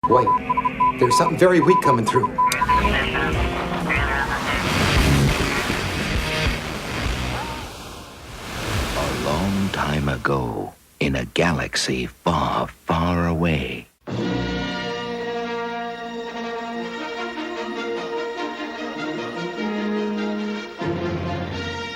Wait, there's something very weak coming through. A long time ago, in a galaxy far, far away.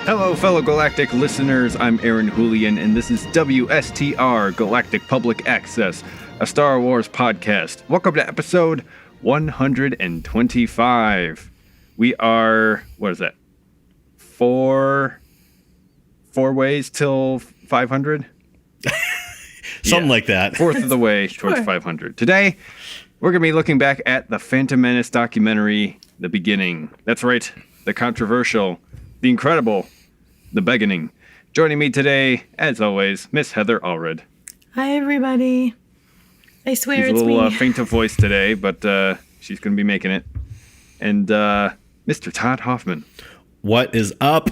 Hello, fellow Galactic listeners. I'm Aaron Julian, and this is WSTR Galactic Public Access, a Star Wars podcast. Welcome to episode 125. We are, what is that? Four ways till 500? Something like that. Fourth of the way towards 500. Today, we're going to be looking back at the Phantom Menace documentary, The Beginning. That's right, the controversial, the incredible, the beginning. Joining me today, as always, Miss Heather Allred. Hi, everybody. I swear She's it's a little me. faint of voice today, but she's going to be making it. And Mr. Todd Hoffman. What is up?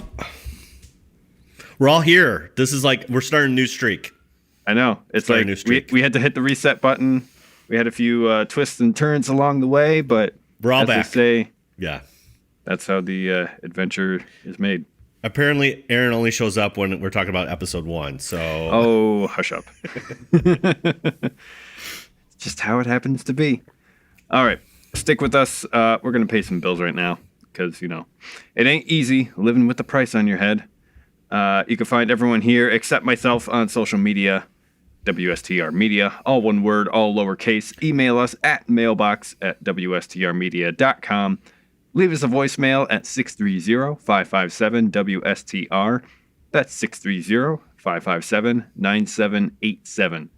We're all here. This is like, we're starting a new streak. I know. It's like we had to hit the reset button. We had a few twists and turns along the way, but we're all back. As they say, yeah. That's how the adventure is made. Apparently, Aaron only shows up when we're talking about episode 1, so... Oh, hush up. Just how it happens to be. All right, stick with us. We're going to pay some bills right now because, you know, it ain't easy living with the price on your head. You can find everyone here except myself on social media, WSTR Media, all one word, all lowercase. Email us at mailbox@wstrmedia.com. Leave us a voicemail at 630-557-WSTR. That's 630-557-9787.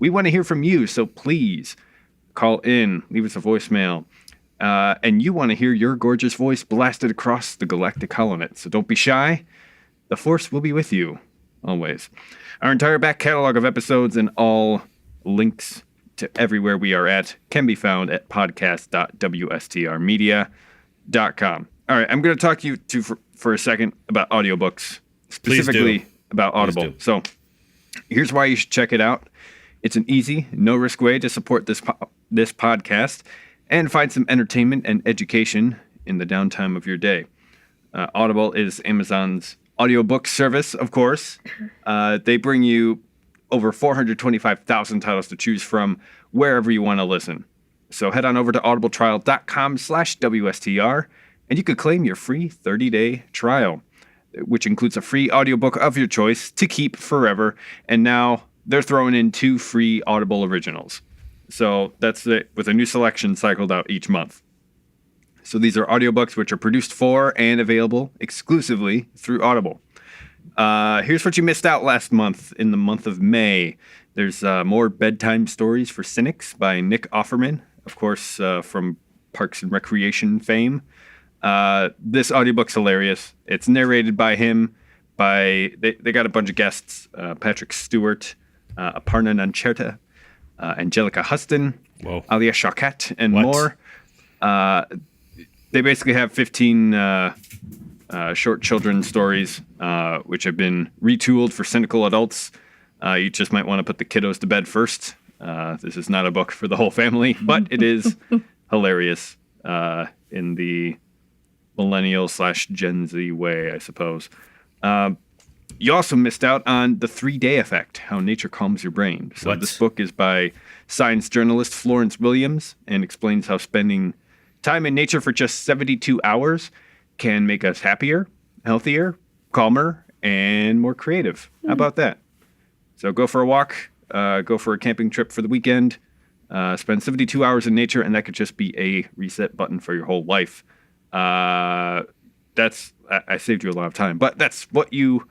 We want to hear from you, so please call in, leave us a voicemail. And you want to hear your gorgeous voice blasted across the galactic holonet, so don't be shy. The Force will be with you, always. Our entire back catalog of episodes and all links to everywhere we are at can be found at podcast.wstrmedia.com. All right, I'm going to talk to you for a second about audiobooks, specifically about Audible. So here's why you should check it out. It's an easy, no-risk way to support this podcast and find some entertainment and education in the downtime of your day. Audible is Amazon's audiobook service, of course. They bring you over 425,000 titles to choose from wherever you want to listen. So head on over to audibletrial.com/WSTR, and you could claim your free 30-day trial, which includes a free audiobook of your choice to keep forever. And now they're throwing in 2 free Audible originals. So that's it, with a new selection cycled out each month. So these are audiobooks which are produced for and available exclusively through Audible. Here's what you missed out last month. In the month of May, there's more Bedtime Stories for Cynics by Nick Offerman, of course, from Parks and Recreation fame. This audiobook's hilarious. It's narrated by him. They got a bunch of guests, Patrick Stewart, Aparna Nancherla, Angelica Huston, Alia Shawkat, and more. They basically have 15 short children's stories, which have been retooled for cynical adults. You just might want to put the kiddos to bed first. This is not a book for the whole family, but it is hilarious in the millennial/Gen Z way, I suppose. You also missed out on The 3-Day Effect, How Nature Calms Your Brain. So This book is by science journalist Florence Williams and explains how spending time in nature for just 72 hours can make us happier, healthier, calmer, and more creative. How about that? So go for a walk, go for a camping trip for the weekend, spend 72 hours in nature, and that could just be a reset button for your whole life. I saved you a lot of time, but that's what you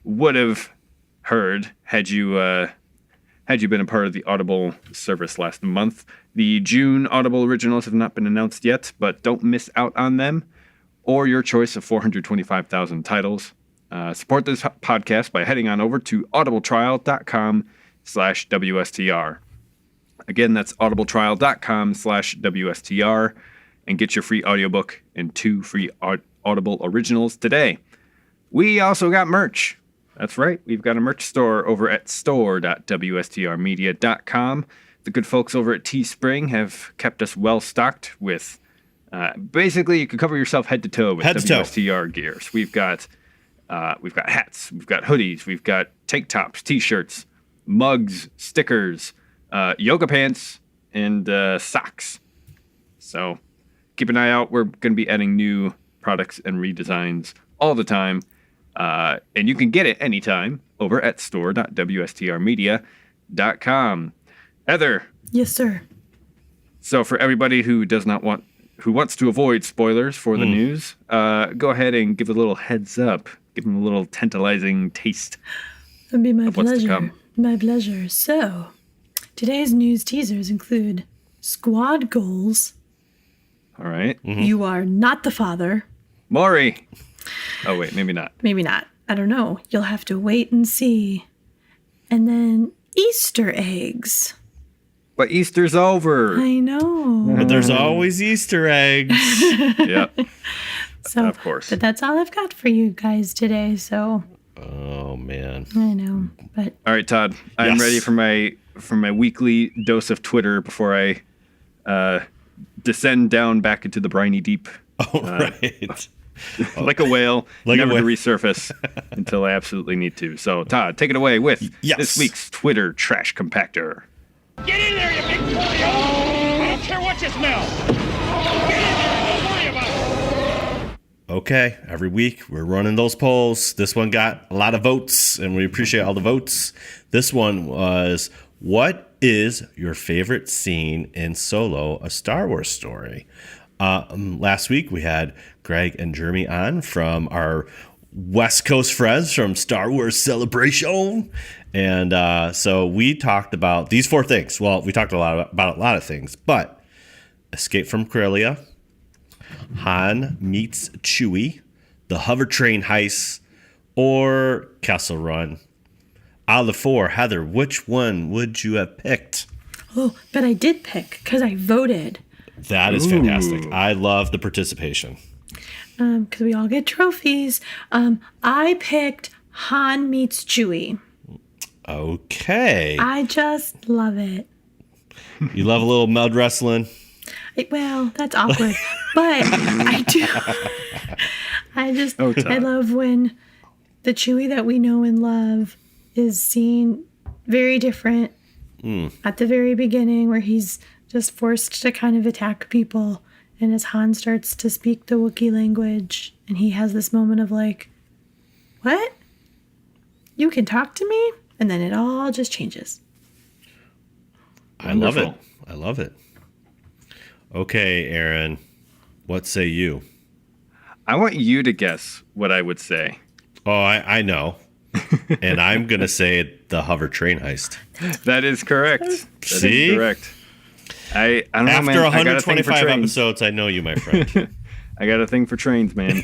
would have heard had you been a part of the Audible service last month. The June Audible originals have not been announced yet, but don't miss out on them or your choice of 425,000 titles. Support this podcast by heading on over to audibletrial.com/WSTR. Again, that's audibletrial.com/WSTR, and get your free audiobook and 2 free Audible originals today. We also got merch. That's right. We've got a merch store over at store.wstrmedia.com. the good folks over at Teespring have kept us well stocked with. Basically, you can cover yourself head to toe with WSTR gears. We've got hats, we've got hoodies, we've got tank tops, t-shirts, mugs, stickers, yoga pants, and socks. So keep an eye out. We're going to be adding new products and redesigns all the time. And you can get it anytime over at store.wstrmedia.com. Heather. Yes, sir. So for everybody who wants to avoid spoilers for the news, go ahead and give a little heads up. Give them a little tantalizing taste. It'd be my of what's to pleasure. come. My pleasure. So, today's news teasers include squad goals. All right. You are not the father. Maury. Oh, wait, maybe not. Maybe not. I don't know. You'll have to wait and see. And then Easter eggs. But Easter's over. I know. But there's always Easter eggs. Yep. So, Of course. But that's all I've got for you guys today. So, Oh man. I know. But All right, Todd. I'm Yes. ready for my weekly dose of Twitter before I descend down back into the briny deep All right. like a whale, Like a never to whale. resurface until I absolutely need to. So, Todd, take it away with Yes. this week's Twitter trash compactor. Get in there, you big polio! I don't care what you smell! Get in there and don't worry about it! Okay, every week we're running those polls. This one got a lot of votes, and we appreciate all the votes. This one was, what is your favorite scene in Solo, a Star Wars story? Last week we had Greg and Jeremy on from our West Coast friends from Star Wars Celebration. And so we talked about these 4 things. Well, we talked about a lot of things, but Escape from Corellia, Han meets Chewie, the hover train heist, or Castle Run. Out of the 4, Heather, which one would you have picked? but I did pick because I voted. That is fantastic. I love the participation. Because we all get trophies. I picked Han meets Chewie. Okay. I just love it. You love a little mud wrestling? Well, that's awkward, but I do. I love when the Chewie that we know and love is seen very different at the very beginning, where he's just forced to kind of attack people. And as Han starts to speak the Wookiee language, and he has this moment of like, what? You can talk to me? And then it all just changes. I love it. Wonderful. I love it. Okay, Aaron, what say you? I want you to guess what I would say. Oh, I know. And I'm going to say the hover train heist. That is correct. See? That is correct. I don't know, After man. I got a thing for 125 trains. episodes, I know you, my friend. I got a thing for trains, man.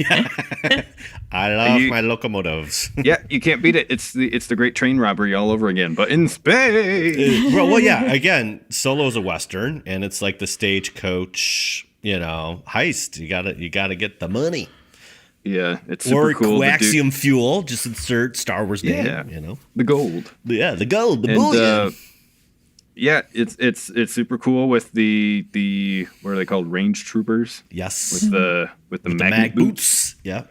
I love You- my locomotives. Yeah, you can't beat it. It's the great train robbery all over again, but in space. well, yeah. Again, Solo's a Western, and it's like the stagecoach, heist. You gotta get the money. Yeah, it's super Or cool. coaxium fuel. Just insert Star Wars name. Yeah. The gold. Yeah, the gold, the And bullion. yeah, it's super cool with the what are they called? Range troopers Yes. with the the magnet mag boots. Yeah.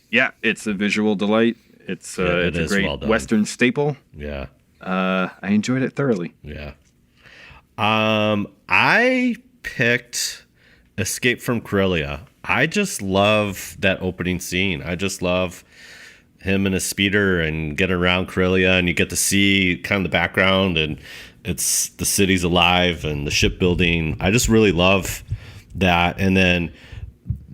Yeah, it's a visual delight. It's it it's a is great well done. Western staple. Yeah. I enjoyed it thoroughly. Yeah. I picked Escape from Corellia. I just love that opening scene. I just love him in a speeder and getting around Corellia, and you get to see kind of the background, and it's the city's alive and the shipbuilding. I just really love that. And then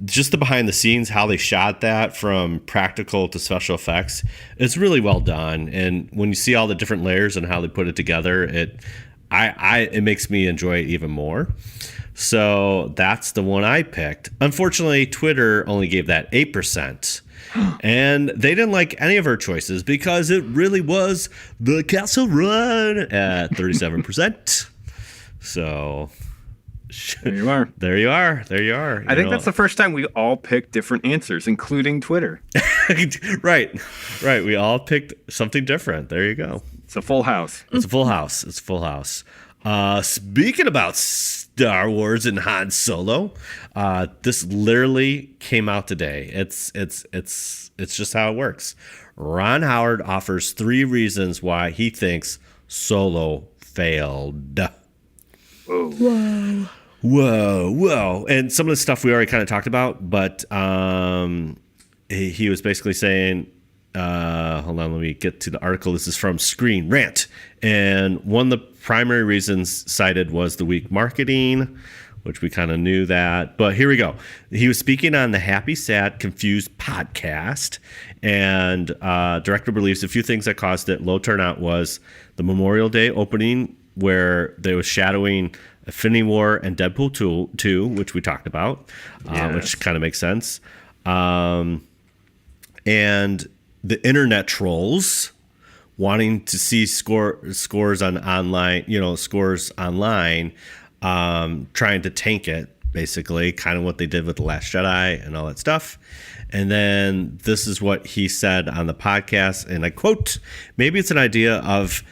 just the behind the scenes, how they shot that from practical to special effects, it's really well done. And when you see all the different layers and how they put it together, it makes me enjoy it even more. So that's the one I picked. Unfortunately, Twitter only gave that 8%. And they didn't like any of our choices because it really was the Castle Run at 37%. So There you are. there you are. There you are. I think that's the first time we all picked different answers, including Twitter. right. We all picked something different. There you go. It's a full house. It's a full house. It's a full house. Speaking about Star Wars and Han Solo, this literally came out today. It's just how it works. Ron Howard offers 3 reasons why he thinks Solo failed. Whoa. And some of the stuff we already kind of talked about, but he was basically saying, hold on, let me get to the article. This is from Screen Rant. And one of the primary reasons cited was the weak marketing, which we kind of knew that. But here we go. He was speaking on the Happy, Sad, Confused podcast. And director believes a few things that caused it. Low turnout was the Memorial Day opening, where they was shadowing Infinity War and Deadpool 2, which we talked about, which kind of makes sense. And the internet trolls wanting to see scores online, trying to tank it, basically, kind of what they did with The Last Jedi and all that stuff. And then this is what he said on the podcast, and I quote, "Maybe it's an idea of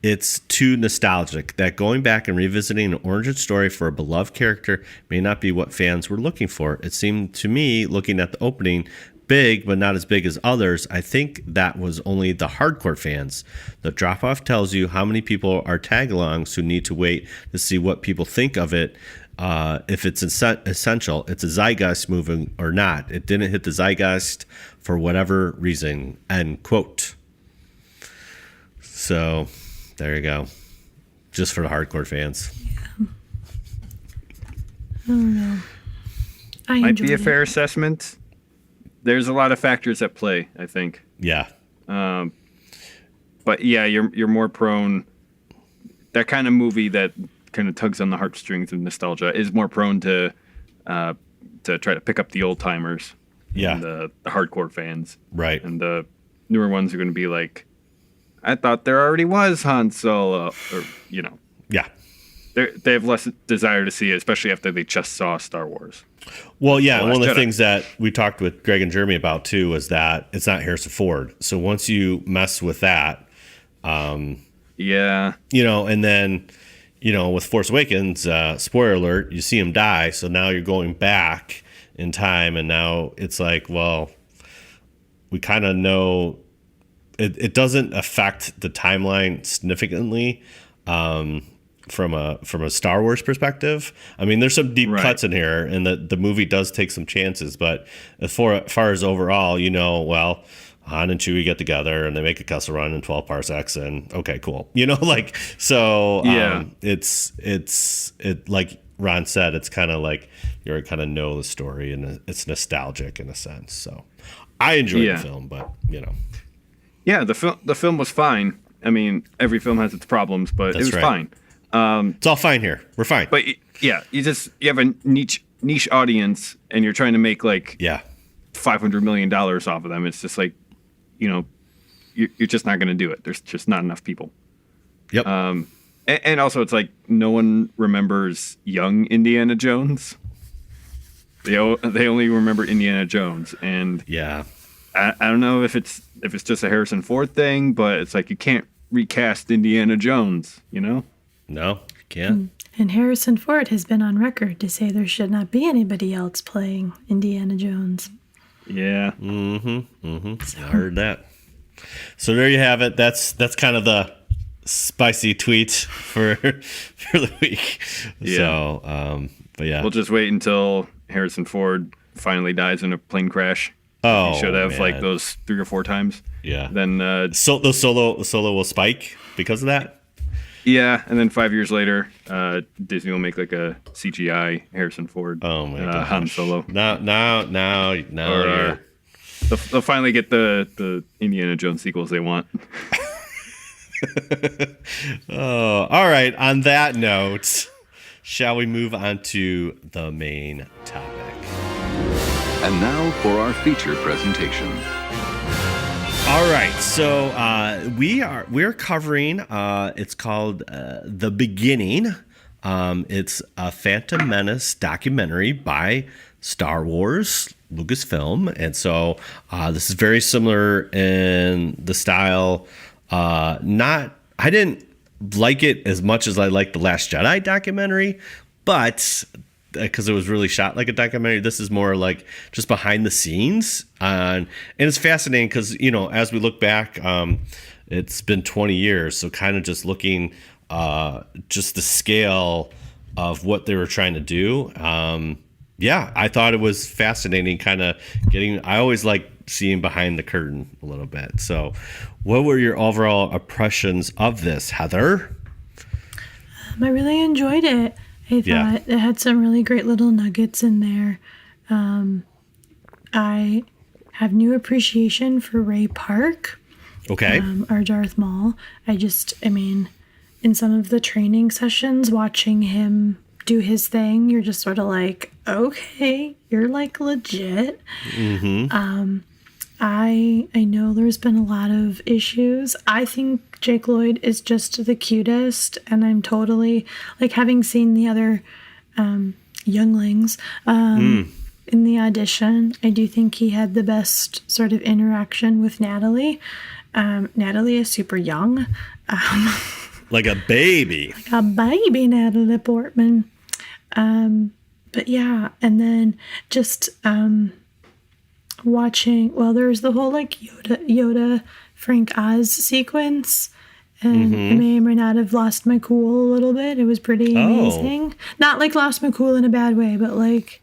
it's too nostalgic, that going back and revisiting an origin story for a beloved character may not be what fans were looking for. It seemed to me, looking at the opening, big, but not as big as others. I think that was only the hardcore fans. The drop-off tells you how many people are tag-alongs who need to wait to see what people think of it. If it's essential, it's a zeitgeist moving or not. It didn't hit the zeitgeist for whatever reason," end quote. So there you go. Just for the hardcore fans. Yeah. I don't know. Might be a fair assessment. There's a lot of factors at play, I think. Yeah. But yeah, you're more prone. That kind of movie that kind of tugs on the heartstrings of nostalgia is more prone to try to pick up the old timers. Yeah. And the hardcore fans. Right. And the newer ones are going to be like, I thought there already was Han Solo, or Yeah. They have less desire to see it, especially after they just saw Star Wars. Well, yeah, The one of Last the Jedi. things that we talked with Greg and Jeremy about too was that it's not Harrison Ford. So once you mess with that, Yeah. and then, with Force Awakens, spoiler alert, you see him die. So now you're going back in time, and now it's like, well, we kind of know it doesn't affect the timeline significantly. From a Star Wars perspective. I mean, there's some deep cuts in here, and the movie does take some chances, but as far as overall, Han and Chewie get together and they make a Kessel Run in 12 parsecs, and okay, cool. It's like Ron said, it's kind of like you kind of know the story, and it's nostalgic in a sense. So I enjoyed the film, but Yeah, the film was fine. I mean, every film has its problems, but it was fine. It's all fine here. We're fine. But yeah, you have a niche audience, and you're trying to make $500 million off of them. It's just like, you're just not going to do it. There's just not enough people. Yep. And also, it's like no one remembers young Indiana Jones. They only remember Indiana Jones, and yeah, I don't know if it's just a Harrison Ford thing, but it's like you can't recast Indiana Jones, No, you can't. And Harrison Ford has been on record to say there should not be anybody else playing Indiana Jones. Yeah. I heard that. So there you have it. That's kind of the spicy tweet for the week. Yeah. So, but yeah. We'll just wait until Harrison Ford finally dies in a plane crash. Oh, he should have man. like those 3 or 4 times. Yeah. Then the solo will spike because of that. Yeah, and then 5 years later, Disney will make like a CGI Harrison Ford. Oh my gosh. Han Solo. Now. Or, they'll finally get the Indiana Jones sequels they want. Oh, all right. On that note, shall we move on to the main topic? And now for our feature presentation. All right, so we're covering. It's called The Beginning. It's a Phantom Menace documentary by Star Wars, Lucasfilm, and so this is very similar in the style. Not I didn't like it as much as I liked the Last Jedi documentary, but because it was really shot like a documentary, this is more like just behind the scenes. And it's fascinating because, as we look back, it's been 20 years. So kind of just looking just the scale of what they were trying to do. I thought it was fascinating kind of I always like seeing behind the curtain a little bit. So what were your overall impressions of this, Heather? I really enjoyed it. I thought it had some really great little nuggets in there. I have new appreciation for Ray Park. Okay. Our Darth Maul. In some of the training sessions, watching him do his thing, you're just sort of like, okay, you're like legit. Mm-hmm. I know there's been a lot of issues. I think Jake Lloyd is just the cutest, and I'm totally like, having seen the other younglings in the audition, I do think he had the best sort of interaction with Natalie. Natalie is super young. Like a baby. Like a baby Natalie Portman. But yeah, and then just watching, there's the whole like Yoda Frank Oz sequence, and I may or may not have lost my cool a little bit. It was pretty amazing. Not like lost my cool in a bad way, but like,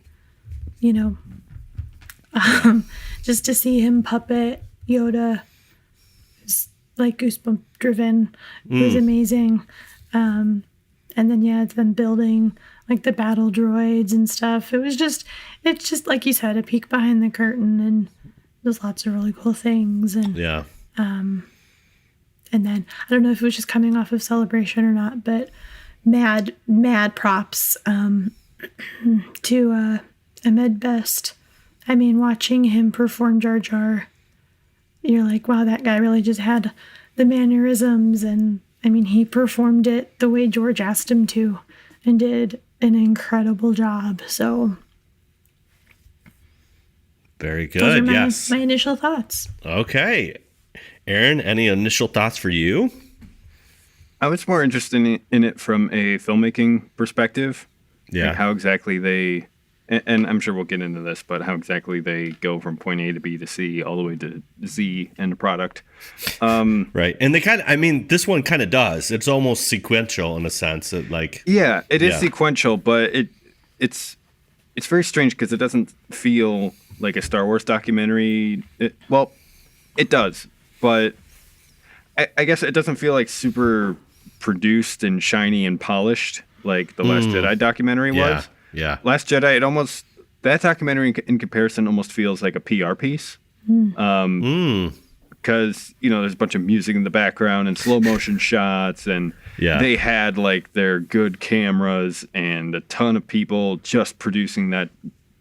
just to see him puppet Yoda, like goosebump driven, was amazing. And then it's been building like the battle droids and stuff. It's just like you said, a peek behind the curtain, and there's lots of really cool things. And and then I don't know if it was just coming off of Celebration or not, but mad props to Ahmed Best. Watching him perform Jar Jar, you're like, wow, that guy really just had the mannerisms, and he performed it the way George asked him to, and did an incredible job. So very good. Those are Yes. My initial thoughts. Okay. Aaron, any initial thoughts for you? I was more interested in it from a filmmaking perspective. Yeah. Like how exactly they, and I'm sure we'll get into this, but how exactly they go from point A to B to C all the way to Z and the product. Right. And they kind of, this one kind of does. It's almost sequential in a sense. It is sequential, but it's very strange because it doesn't feel like a Star Wars documentary. It does, but I guess it doesn't feel like super produced and shiny and polished like the Last Jedi documentary was. Yeah. Last Jedi, that documentary in comparison almost feels like a PR piece. Because, there's a bunch of music in the background and slow motion shots, and they had like their good cameras and a ton of people just producing that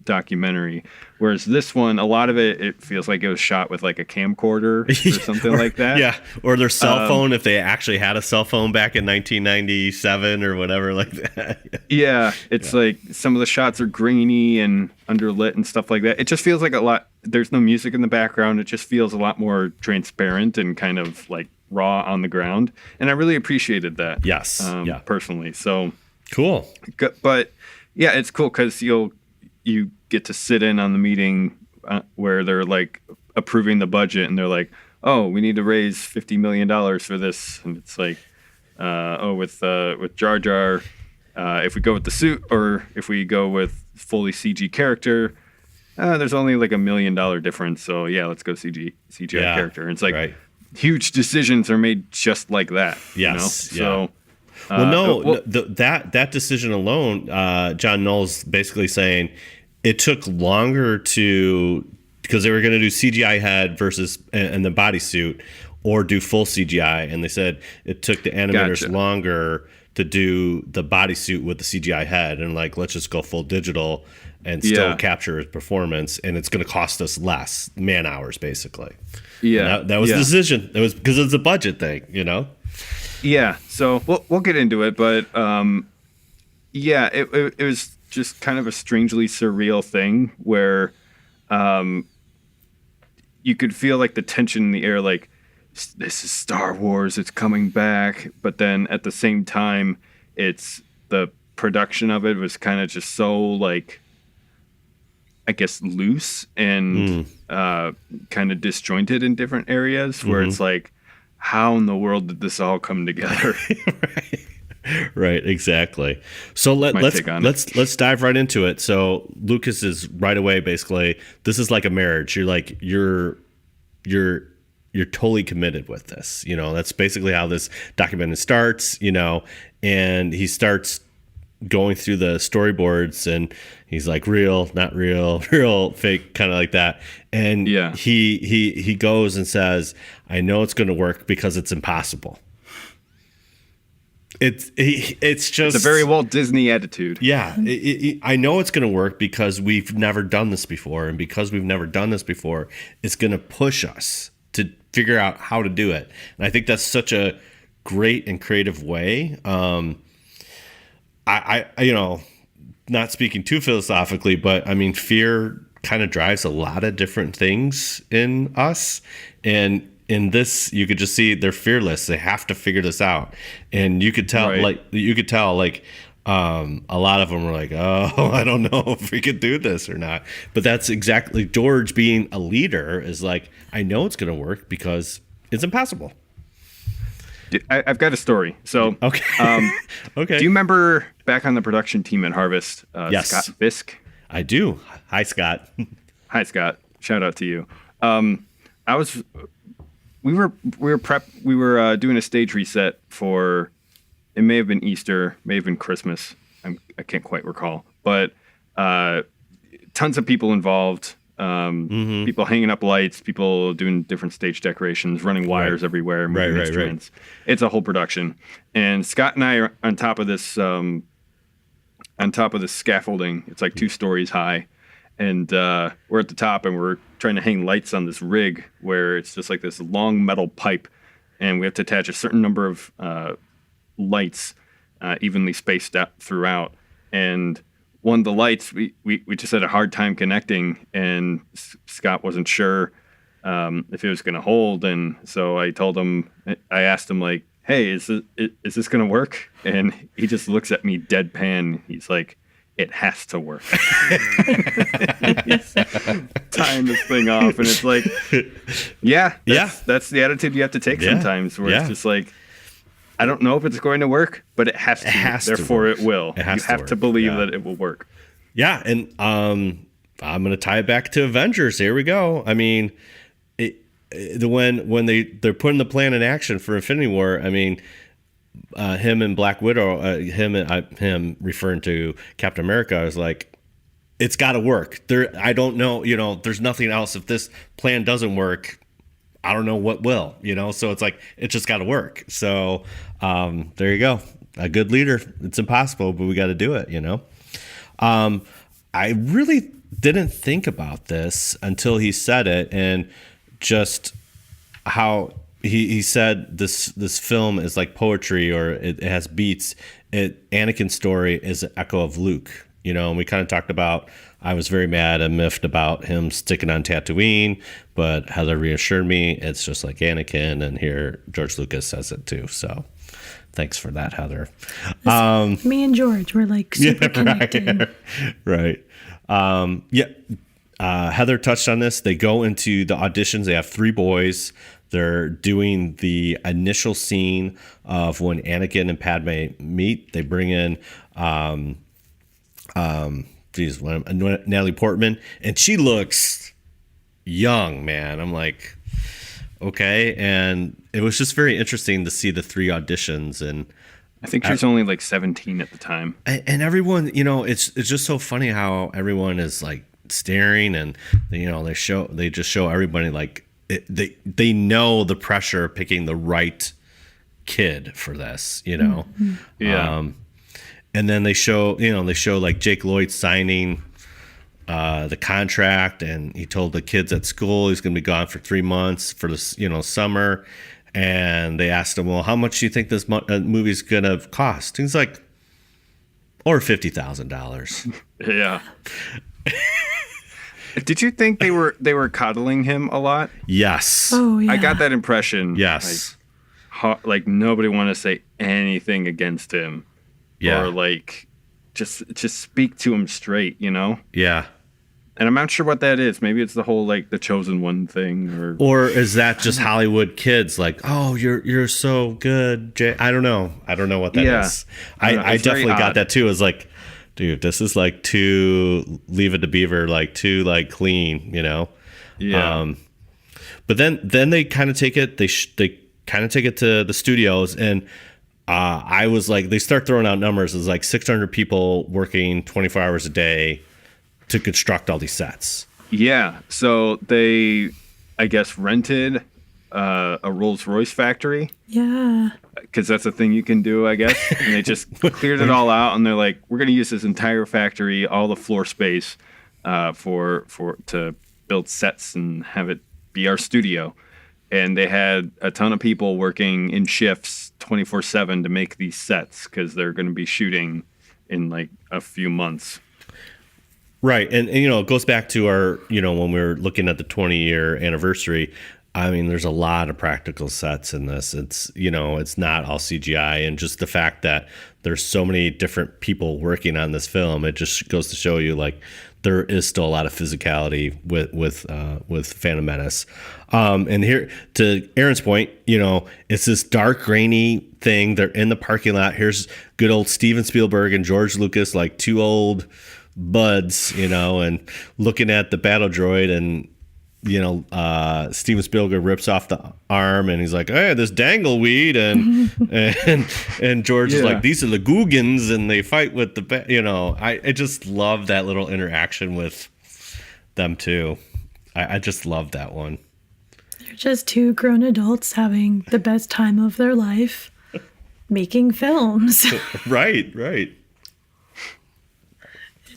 documentary. Whereas this one, a lot of it feels like it was shot with like a camcorder or something like that. Yeah, or their cell phone, if they actually had a cell phone back in 1997 or whatever like that. It's like some of the shots are grainy and underlit and stuff like that. It just feels like a lot. There's no music in the background. It just feels a lot more transparent and kind of like raw on the ground. And I really appreciated that. Yes. Personally. So cool. But yeah, it's cool because you get to sit in on the meeting where they're like approving the budget, and they're like, oh, we need to raise $50 million for this. And it's like, with Jar Jar, if we go with the suit or if we go with fully CG character, there's only like $1 million difference. So yeah, let's go CGI character. And it's like huge decisions are made just like that. Yes. So. That decision alone, John Knoll's basically saying it took longer because they were going to do CGI head versus and the bodysuit, or do full CGI, and they said it took the animators longer to do the bodysuit with the CGI head, and like, let's just go full digital and still capture his performance, and it's going to cost us less man hours, basically. Yeah, that was the decision. It was because it's a budget thing, Yeah, so we'll get into it, but it was just kind of a strangely surreal thing where you could feel like the tension in the air, like this is Star Wars, it's coming back. But then at the same time, it's the production of it was kind of just so like, I guess, loose and kind of disjointed in different areas where it's like, how in the world did this all come together? Right, exactly. So let's dive right into it. So Lucas is right away basically, this is like a marriage. You're like you're totally committed with this. You know, that's basically how this documentary starts, you know, and he starts going through the storyboards and he's like real, not real, real, fake, kind of like that. And he goes and says, I know it's going to work because it's impossible. It's just a very Walt Disney attitude. Yeah. I know it's going to work because we've never done this before. And because we've never done this before, it's going to push us to figure out how to do it. And I think that's such a great and creative way. I you know, not speaking too philosophically, but I mean, fear kind of drives a lot of different things in us. And in this, you could just see they're fearless. They have to figure this out. And you could tell, a lot of them were like, oh, I don't know if we could do this or not. But that's exactly George being a leader is like, I know it's going to work because it's impossible. I've got a story. So, okay. Okay. Do you remember back on the production team at Harvest, yes. Scott Fisk? I do. Hi, Scott. Hi, Scott. Shout out to you. We were doing a stage reset for, it may have been Easter, may have been Christmas. I can't quite recall, but tons of people involved. People hanging up lights, people doing different stage decorations, running wires everywhere, moving instruments. Right. It's a whole production. And Scott and I are on top of this scaffolding. It's like 2 stories high. And we're at the top and we're trying to hang lights on this rig where it's just like this long metal pipe. And we have to attach a certain number of lights evenly spaced out throughout. And one of the lights, we just had a hard time connecting, and Scott wasn't sure if it was going to hold. And so I asked him like, hey, is this going to work? And he just looks at me deadpan. He's like, it has to work. He's tying this thing off, and it's like, that's the attitude you have to take sometimes, where it's just like, I don't know if it's going to work, but it has to. Therefore, it will. You have to believe that it will work. Yeah, and I'm going to tie it back to Avengers. Here we go. I mean, when they're putting the plan in action for Infinity War, I mean, him and Black Widow, him referring to Captain America, I was like, it's got to work. I don't know. You know, there's nothing else. If this plan doesn't work, I don't know what will, you know? So it's like, it just got to work. So there you go. A good leader. It's impossible, but we got to do it, you know? I really didn't think about this until he said it, and just how he said this film is like poetry, or it has beats. Anakin's story is an echo of Luke, you know? And we kind of talked about, I was very mad and miffed about him sticking on Tatooine, but Heather reassured me it's just like Anakin, and here George Lucas says it too. So thanks for that, Heather. Me and George were like super connected. Right. Heather touched on this. They go into the auditions. They have 3 boys. They're doing the initial scene of when Anakin and Padme meet. They bring in Natalie Portman, and she looks young, man. I'm like, okay. And it was just very interesting to see the 3 auditions, and I think she was only like 17 at the time. And everyone, you know, it's just so funny how everyone is like staring, and you know, they just show everybody like they know the pressure of picking the right kid for this, you know. Mm-hmm. Yeah. And then they show like Jake Lloyd signing the contract, and he told the kids at school he's going to be gone for 3 months for this, you know, summer. And they asked him, well, how much do you think this movie's going to cost? He's like, or $50,000. Yeah. Did you think they were coddling him a lot? Yes. Oh yeah. I got that impression. Yes. Like nobody wanted to say anything against him. Yeah. Or like just speak to him straight, you know? Yeah. And I'm not sure what that is. Maybe it's the whole like the chosen one thing, or is that just Hollywood kids like, oh, you're so good, Jay? I don't know what that is. I definitely got that too. It's like, dude, this is like too Leave It to Beaver, like too like clean, you know? Yeah. But then they kind of take it. They kind of take it to the studios, and I was like, they start throwing out numbers. It's like 600 people working 24 hours a day to construct all these sets. Yeah. So they, I guess, rented a Rolls-Royce factory. Yeah. Because that's a thing you can do, I guess. And they just cleared it all out, and they're like, we're going to use this entire factory, all the floor space, to build sets and have it be our studio. And they had a ton of people working in shifts 24/7 to make these sets because they're going to be shooting in like a few months. Right. And you know, it goes back to our, you know, when we were looking at the 20-year anniversary, I mean, there's a lot of practical sets in this. It's, you know, it's not all CGI, and just the fact that there's so many different people working on this film, it just goes to show you like there is still a lot of physicality with Phantom Menace. And here, to Aaron's point, you know, it's this dark, rainy thing. They're in the parking lot. Here's good old Steven Spielberg and George Lucas, like two old buds, you know, and looking at the battle droid, and you know, Steven Spielberg rips off the arm, and he's like, "Hey, this dangleweed," and George is like, "These are the Googans," and they fight with the, you know, I just love that little interaction with them too. I just love that one. They're just two grown adults having the best time of their life, making films. Right.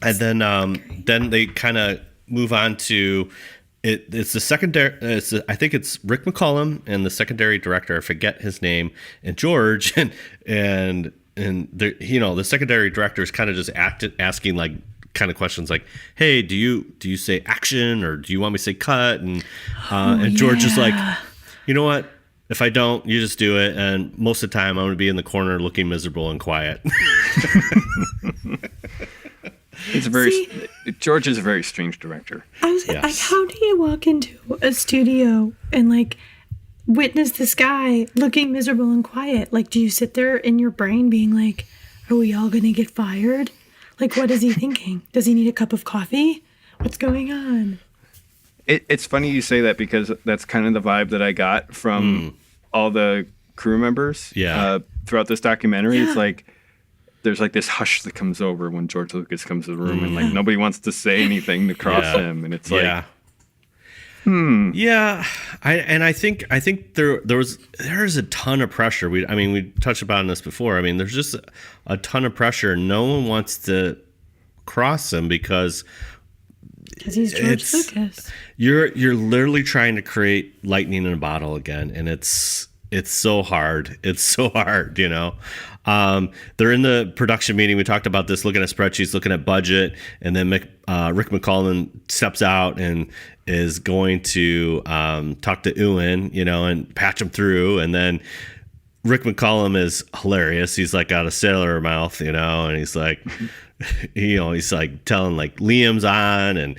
And then they kind of move on to it. It's the secondary. I think it's Rick McCallum and the secondary director. I forget his name. And George and the, you know, the secondary director is kind of just asking like kind of questions like, "Hey, do you say action, or do you want me to say cut?" And George is like, "You know what? If I don't, you just do it. And most of the time, I'm going to be in the corner looking miserable and quiet." George is a very strange director. I was like, how do you walk into a studio and like witness this guy looking miserable and quiet? Like, do you sit there in your brain being like, are we all going to get fired? Like, what is he thinking? Does he need a cup of coffee? What's going on? It's funny you say that, because that's kind of the vibe that I got from all the crew members throughout this documentary. Yeah. It's like, there's like this hush that comes over when George Lucas comes to the room, and like nobody wants to say anything to cross him, and it's like, I think there's a ton of pressure. We touched upon this before. I mean, there's just a ton of pressure. No one wants to cross him because he's George Lucas. You're literally trying to create lightning in a bottle again, and it's so hard. It's so hard, you know. They're in the production meeting. We talked about this, looking at spreadsheets, looking at budget, and then Rick McCallum steps out and is going to talk to Ewan, you know, and patch him through. And then Rick McCallum is hilarious. He's like got a sailor mouth, you know, and he's like, you know, he's like telling like Liam's on, and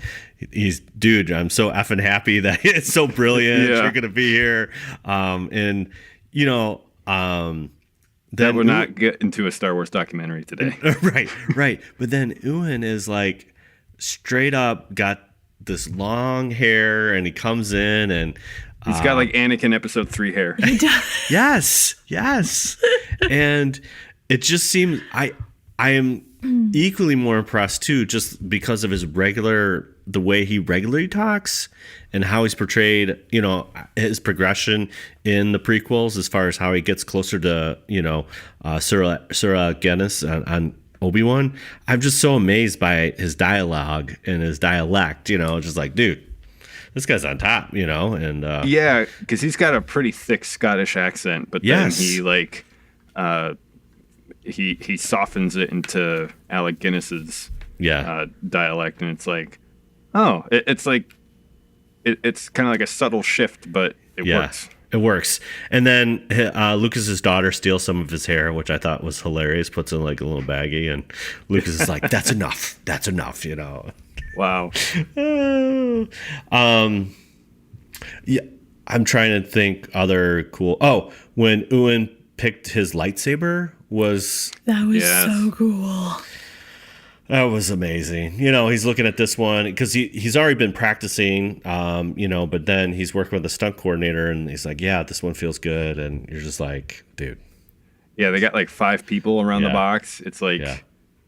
dude, I'm so effing happy that it's so brilliant. You're gonna be here, and you know, that would not get into a Star Wars documentary today. Right. But then Ewan is like straight up got this long hair, and he comes in and he's got like Anakin Episode 3 hair. He does. Yes. And it just seems I am equally more impressed too, just because of the way he regularly talks and how he's portrayed, you know, his progression in the prequels as far as how he gets closer to, you know, Sura Guinness on Obi-Wan. I'm just so amazed by his dialogue and his dialect, you know, just like, dude, this guy's on top, you know. And because he's got a pretty thick Scottish accent, but then he like he softens it into Alec Guinness's dialect, and it's like, Oh, it's like it's kind of like a subtle shift, but it works. It works. And then Lucas's daughter steals some of his hair, which I thought was hilarious. Puts in like a little baggie, and Lucas is like, "That's enough. That's enough." You know. Wow. Yeah, I'm trying to think other cool. Oh, when Ewan picked his lightsaber that was so cool. That was amazing. You know, he's looking at this one because he's already been practicing, you know, but then he's working with a stunt coordinator and he's like, yeah, this one feels good. And you're just like, dude. Yeah, they got like 5 people around the box. It's like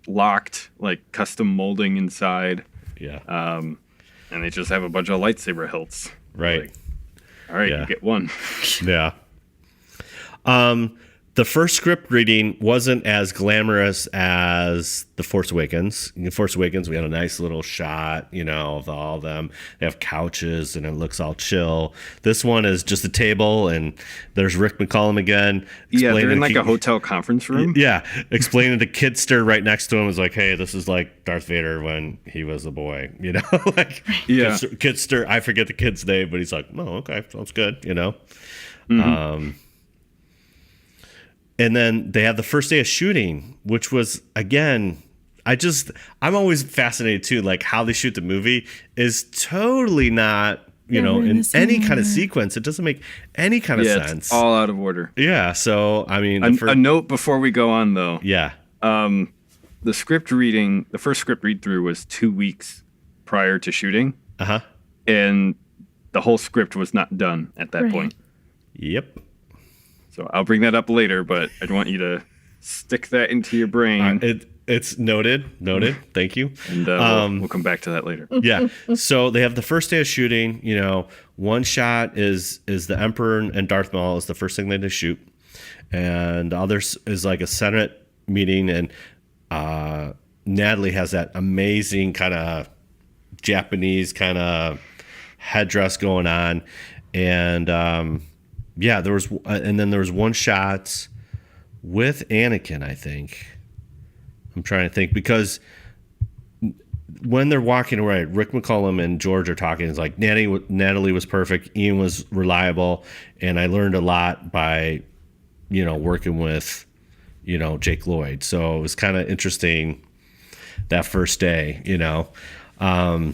locked, like custom molding inside. Yeah. And they just have a bunch of lightsaber hilts. Right. Like, all right, you get one. Yeah. The first script reading wasn't as glamorous as The Force Awakens. In The Force Awakens, we had a nice little shot, you know, of all of them. They have couches, and it looks all chill. This one is just a table, and there's Rick McCallum again. Yeah, they're in like a hotel conference room. Yeah, explaining to Kidster right next to him is like, hey, this is like Darth Vader when he was a boy, you know? Like, Kidster, I forget the kid's name, but he's like, oh, okay, sounds good, you know? And then they have the first day of shooting, which was, again, I'm always fascinated too, like how they shoot the movie is totally not, you know, in any kind of sequence. It doesn't make any kind of sense. It's all out of order. Yeah. So, I mean, a note before we go on though. Yeah. The first script read through was 2 weeks prior to shooting. Uh-huh. And the whole script was not done at that point. Yep. So I'll bring that up later, but I want you to stick that into your brain. It's noted. Thank you. And we'll come back to that later. Yeah. So they have the first day of shooting. You know, one shot is the Emperor and Darth Maul is the first thing they just shoot, and the other is like a Senate meeting, and Natalie has that amazing kind of Japanese kind of headdress going on, and yeah, there was, and then there was one shot with Anakin, I think. I'm trying to think because when they're walking away, Rick McCallum and George are talking. It's like Natalie was perfect, Ian was reliable, and I learned a lot by, you know, working with, you know, Jake Lloyd. So it was kind of interesting that first day, you know. So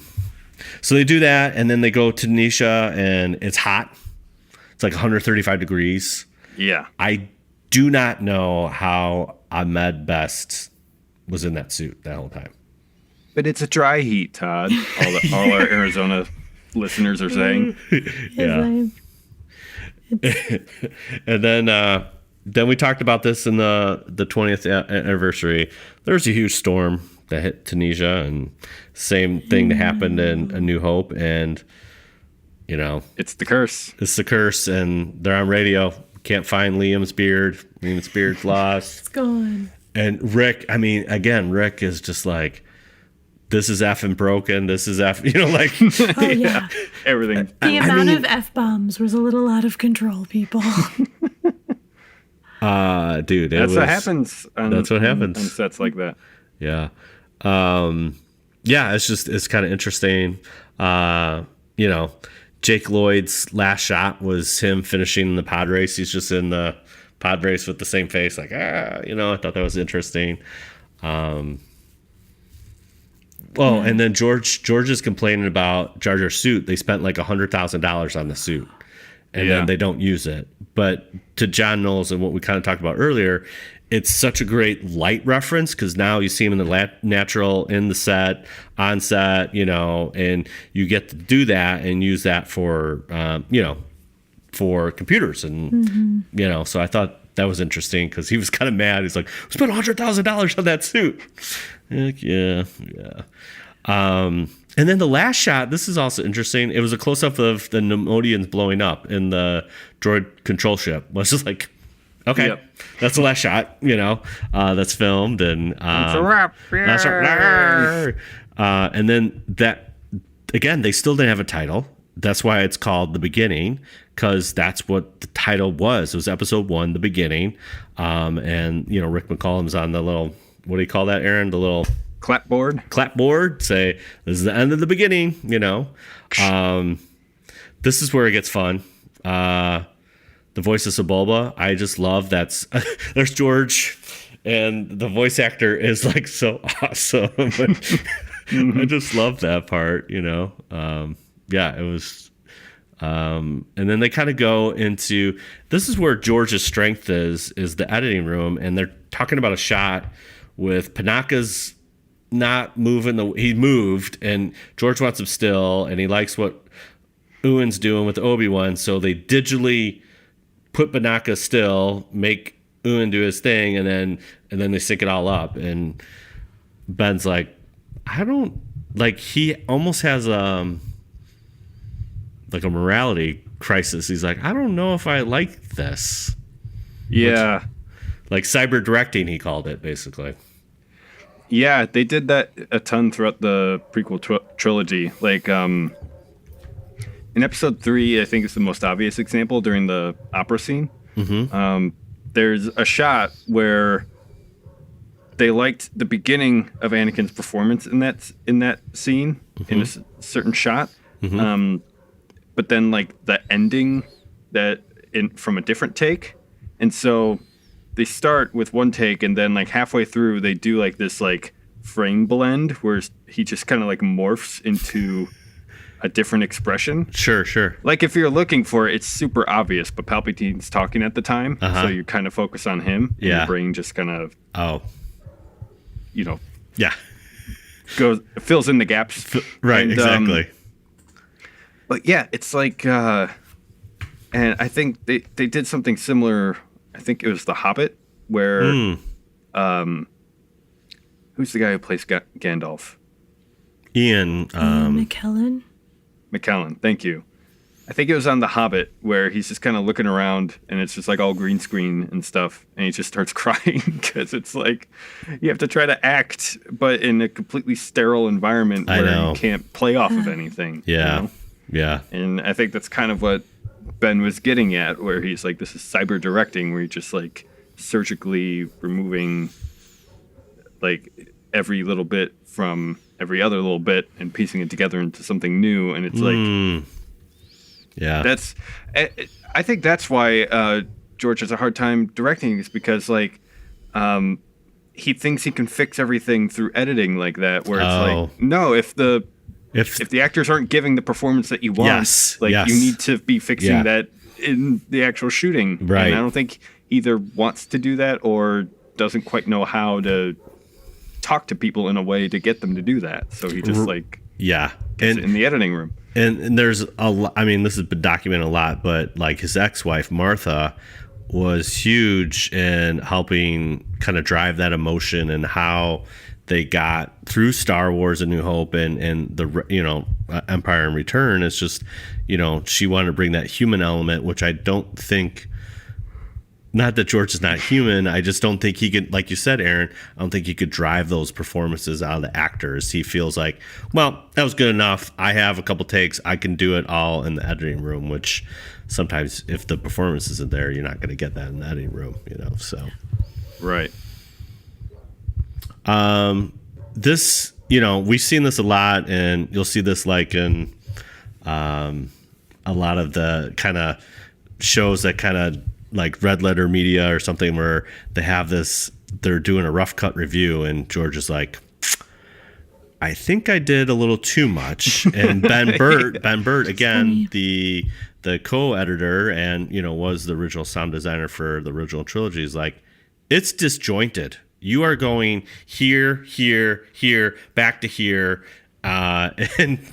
they do that, and then they go to Nisha, and it's hot. It's like 135 degrees. Yeah. I do not know how Ahmed Best was in that suit that whole time. But it's a dry heat, Todd. All our Arizona listeners are saying. Yeah. And then we talked about this in the 20th anniversary. There's a huge storm that hit Tunisia, and same thing that happened in A New Hope, and you know, it's the curse. It's the curse, and they're on radio. Can't find Liam's beard. Liam's beard's lost. It's gone. And Rick, I mean, again, Rick is just like, this is effing broken. This is you know, like, oh yeah, everything. The amount of F-bombs was a little out of control, people. Dude, what happens. That's what happens on sets like that. Yeah, yeah. It's kind of interesting. You know. Jake Lloyd's last shot was him finishing the pod race. He's just in the pod race with the same face, like, you know, I thought that was interesting. And then George is complaining about Jar Jar's suit. They spent like $100,000 on the suit, and then they don't use it. But to John Knowles and what we kind of talked about earlier, it's such a great light reference because now you see him in the natural, in the set, on set, you know, and you get to do that and use that for, you know, for computers. And, you know, so I thought that was interesting because he was kind of mad. He's like, we spent $100,000 on that suit. Like, yeah. And then the last shot, this is also interesting. It was a close-up of the Nemodians blowing up in the droid control ship. I was just like, okay, that's the last shot, you know, that's filmed, and that's a wrap. That's a wrap. And then that, again, they still didn't have a title. That's why it's called The Beginning, because that's what the title was. It was episode 1, The Beginning. And, you know, Rick McCallum's on the little, what do you call that, Aaron? The little clapboard. Say this is the end of the beginning. This is where it gets fun. The voice of Sebulba, I just love that's there's George, and the voice actor is like so awesome. I just love that part. Yeah, it was. And then they kind of go into, this is where George's strength is the editing room, and they're talking about a shot with Panaka's not moving he moved, and George wants him still, and he likes what Ewan's doing with Obi-Wan, so they digitally put Panaka still, make Ewan do his thing, and then they sync it all up, and Ben's like, he almost has like a morality crisis. He's like, I don't know if I like this. Yeah. Like cyber directing, he called it, basically. Yeah, they did that a ton throughout the prequel trilogy. Like, in episode 3, I think it's the most obvious example during the opera scene. Mm-hmm. There's a shot where they liked the beginning of Anakin's performance in that scene, mm-hmm. in a certain shot. Mm-hmm. But then like the ending from a different take. And so they start with one take, and then like halfway through they do like this like frame blend where he just kind of like morphs into a different expression. Sure. Like if you're looking for it, it's super obvious, but Palpatine's talking at the time. So you kind of focus on him. And your brain just kind of, yeah, fills in the gaps. Right. And, exactly. But yeah, it's like, and I think they did something similar. I think it was The Hobbit, where, who's the guy who plays Gandalf? Ian McKellen. McCallum, thank you. I think it was on The Hobbit where he's just kind of looking around, and it's just like all green screen and stuff, and he just starts crying because it's like you have to try to act, but in a completely sterile environment where you can't play off of anything. Yeah. Yeah. And I think that's kind of what Ben was getting at, where he's like, this is cyber directing, where you're just like surgically removing like every little bit from every other little bit and piecing it together into something new. And it's like, I think that's why George has a hard time directing, is because like he thinks he can fix everything through editing like that, where it's like, no, if the actors aren't giving the performance that you want, you need to be fixing that in the actual shooting. Right. And I don't think either wants to do that or doesn't quite know how to talk to people in a way to get them to do that. So he just gets it in the editing room. And there's this has been documented a lot, but like his ex-wife, Martha, was huge in helping kind of drive that emotion and how they got through Star Wars: A New Hope and the Empire in Return. It's just, she wanted to bring that human element, which I don't think, not that George is not human, I just don't think he could, like you said, Aaron, I don't think he could drive those performances out of the actors. He feels like, well, that was good enough. I have a couple takes. I can do it all in the editing room, which sometimes if the performance isn't there, you're not going to get that in the editing room, so. Right. This, we've seen this a lot, and you'll see this like in a lot of the kind of shows that kind of like Red Letter Media or something, where they have this, they're doing a rough cut review, and George is like, I think I did a little too much. And Ben Burt again, the co-editor and, was the original sound designer for the original trilogy, is like, it's disjointed. You are going here, back to here. And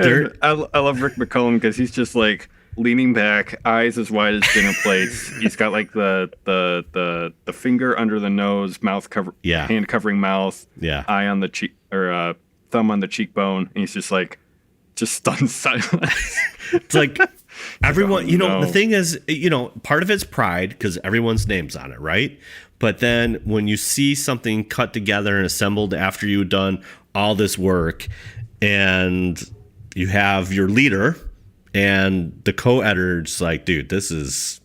I love Rick McCallum because he's just like leaning back, eyes as wide as dinner plates. He's got like the finger under the nose, mouth cover, hand covering mouth, eye on the cheek, or thumb on the cheekbone. And he's just like, stunned silence. It's like everyone, the thing is, part of it's pride because everyone's name's on it, right? But then when you see something cut together and assembled after you've done all this work, and you have your leader and the co-editor's like, dude, this is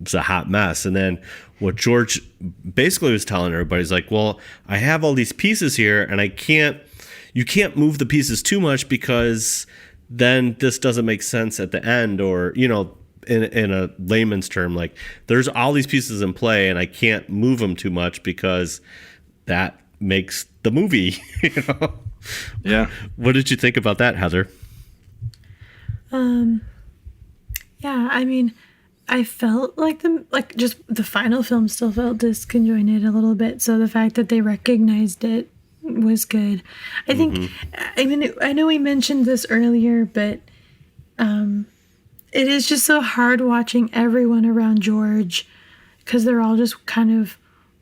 was a hot mess. And then what George basically was telling everybody is like, well, I have all these pieces here, and you can't move the pieces too much because then this doesn't make sense at the end, or, you know, in a layman's term, like there's all these pieces in play and I can't move them too much because that makes the movie, you know? Yeah. What did you think about that, Heather? Yeah, I mean, I felt like just the final film still felt disconjointed a little bit. So the fact that they recognized it was good. I think, I mean, I know we mentioned this earlier, but it is just so hard watching everyone around George because they're all just kind of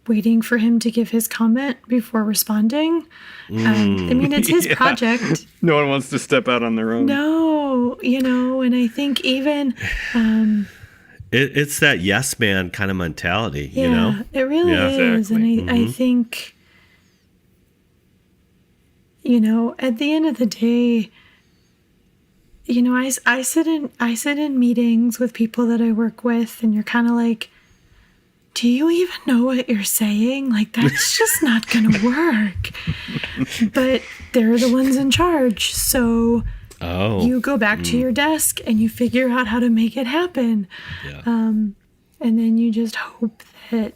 waiting for him to give his comment before responding. I mean, it's his project. No one wants to step out on their own. No, you know, and I think even... It's that yes man kind of mentality, yeah, you know? It really is. Exactly. And I think, you know, at the end of the day, you know, I sit in meetings with people that I work with, and you're kind of like, do you even know what you're saying? Like, that's just not going to work. But they're the ones in charge. So you go back to your desk and you figure out how to make it happen. Yeah. And then you just hope that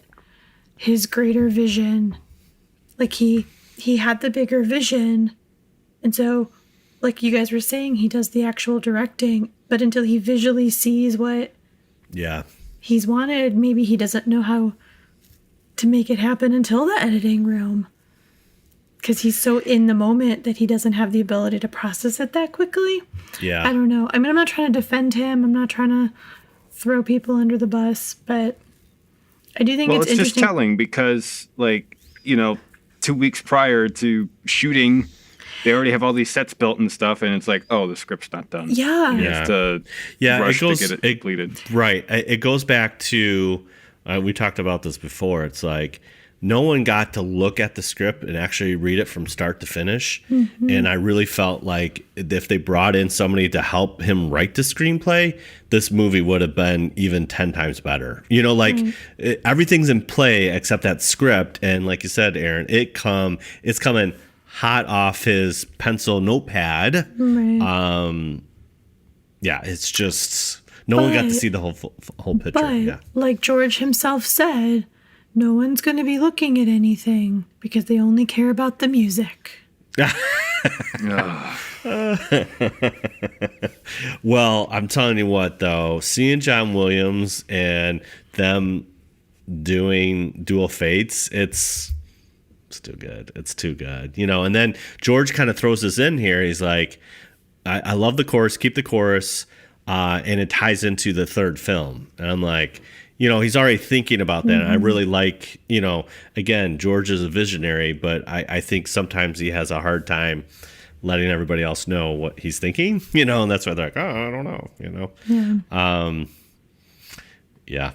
his greater vision, like he had the bigger vision. And so, like you guys were saying, he does the actual directing, but until he visually sees what he's wanted, maybe he doesn't know how to make it happen until the editing room. Because he's so in the moment that he doesn't have the ability to process it that quickly. Yeah. I don't know. I mean, I'm not trying to defend him. I'm not trying to throw people under the bus, but I do think it's interesting. Just telling because, like, you know, 2 weeks prior to shooting, they already have all these sets built and stuff, and it's like, oh, the script's not done. Yeah. You have to rush to get it completed. Right. It goes back to, we talked about this before. It's like, no one got to look at the script and actually read it from start to finish. Mm-hmm. And I really felt like if they brought in somebody to help him write the screenplay, this movie would have been even 10 times better. You know, like everything's in play except that script. And like you said, Aaron, it's coming hot off his pencil notepad. Right. Yeah, it's just no one got to see the whole picture. But like George himself said, no one's going to be looking at anything because they only care about the music. Well, I'm telling you what, though, seeing John Williams and them doing Dual Fates, it's too good. It's too good. You know, and then George kind of throws this in here. He's like, I love the chorus, keep the chorus, and it ties into the third film. And I'm like, you know, he's already thinking about that. Mm-hmm. I really like, you know, again, George is a visionary, but I think sometimes he has a hard time letting everybody else know what he's thinking, you know, and that's why they're like, oh, I don't know, you know. Yeah.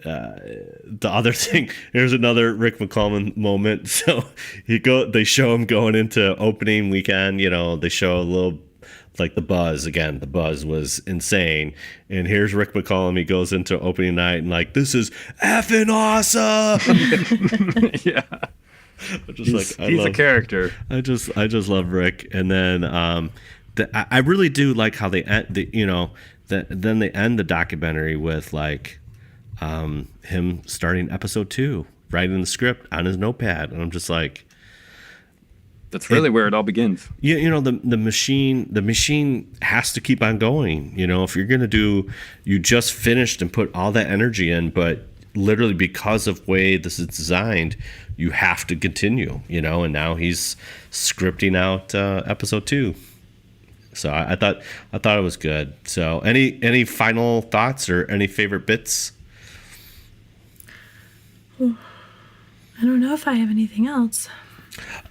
The other thing, here's another Rick McCallum moment. So they show him going into opening weekend, you know, they show a little, like the buzz again. The buzz was insane. And here's Rick McCallum. He goes into opening night and like, this is effing awesome. Yeah. He's a character. I just love Rick. And then I really do like how they end then they end the documentary with like him starting episode 2, writing the script on his notepad. And I'm just like, that's really where it all begins. You know, the machine has to keep on going. You know, if you're going to you just finished and put all that energy in, but literally because of the way this is designed, you have to continue, you know, and now he's scripting out episode 2. So I thought it was good. So any final thoughts or any favorite bits? I don't know if I have anything else.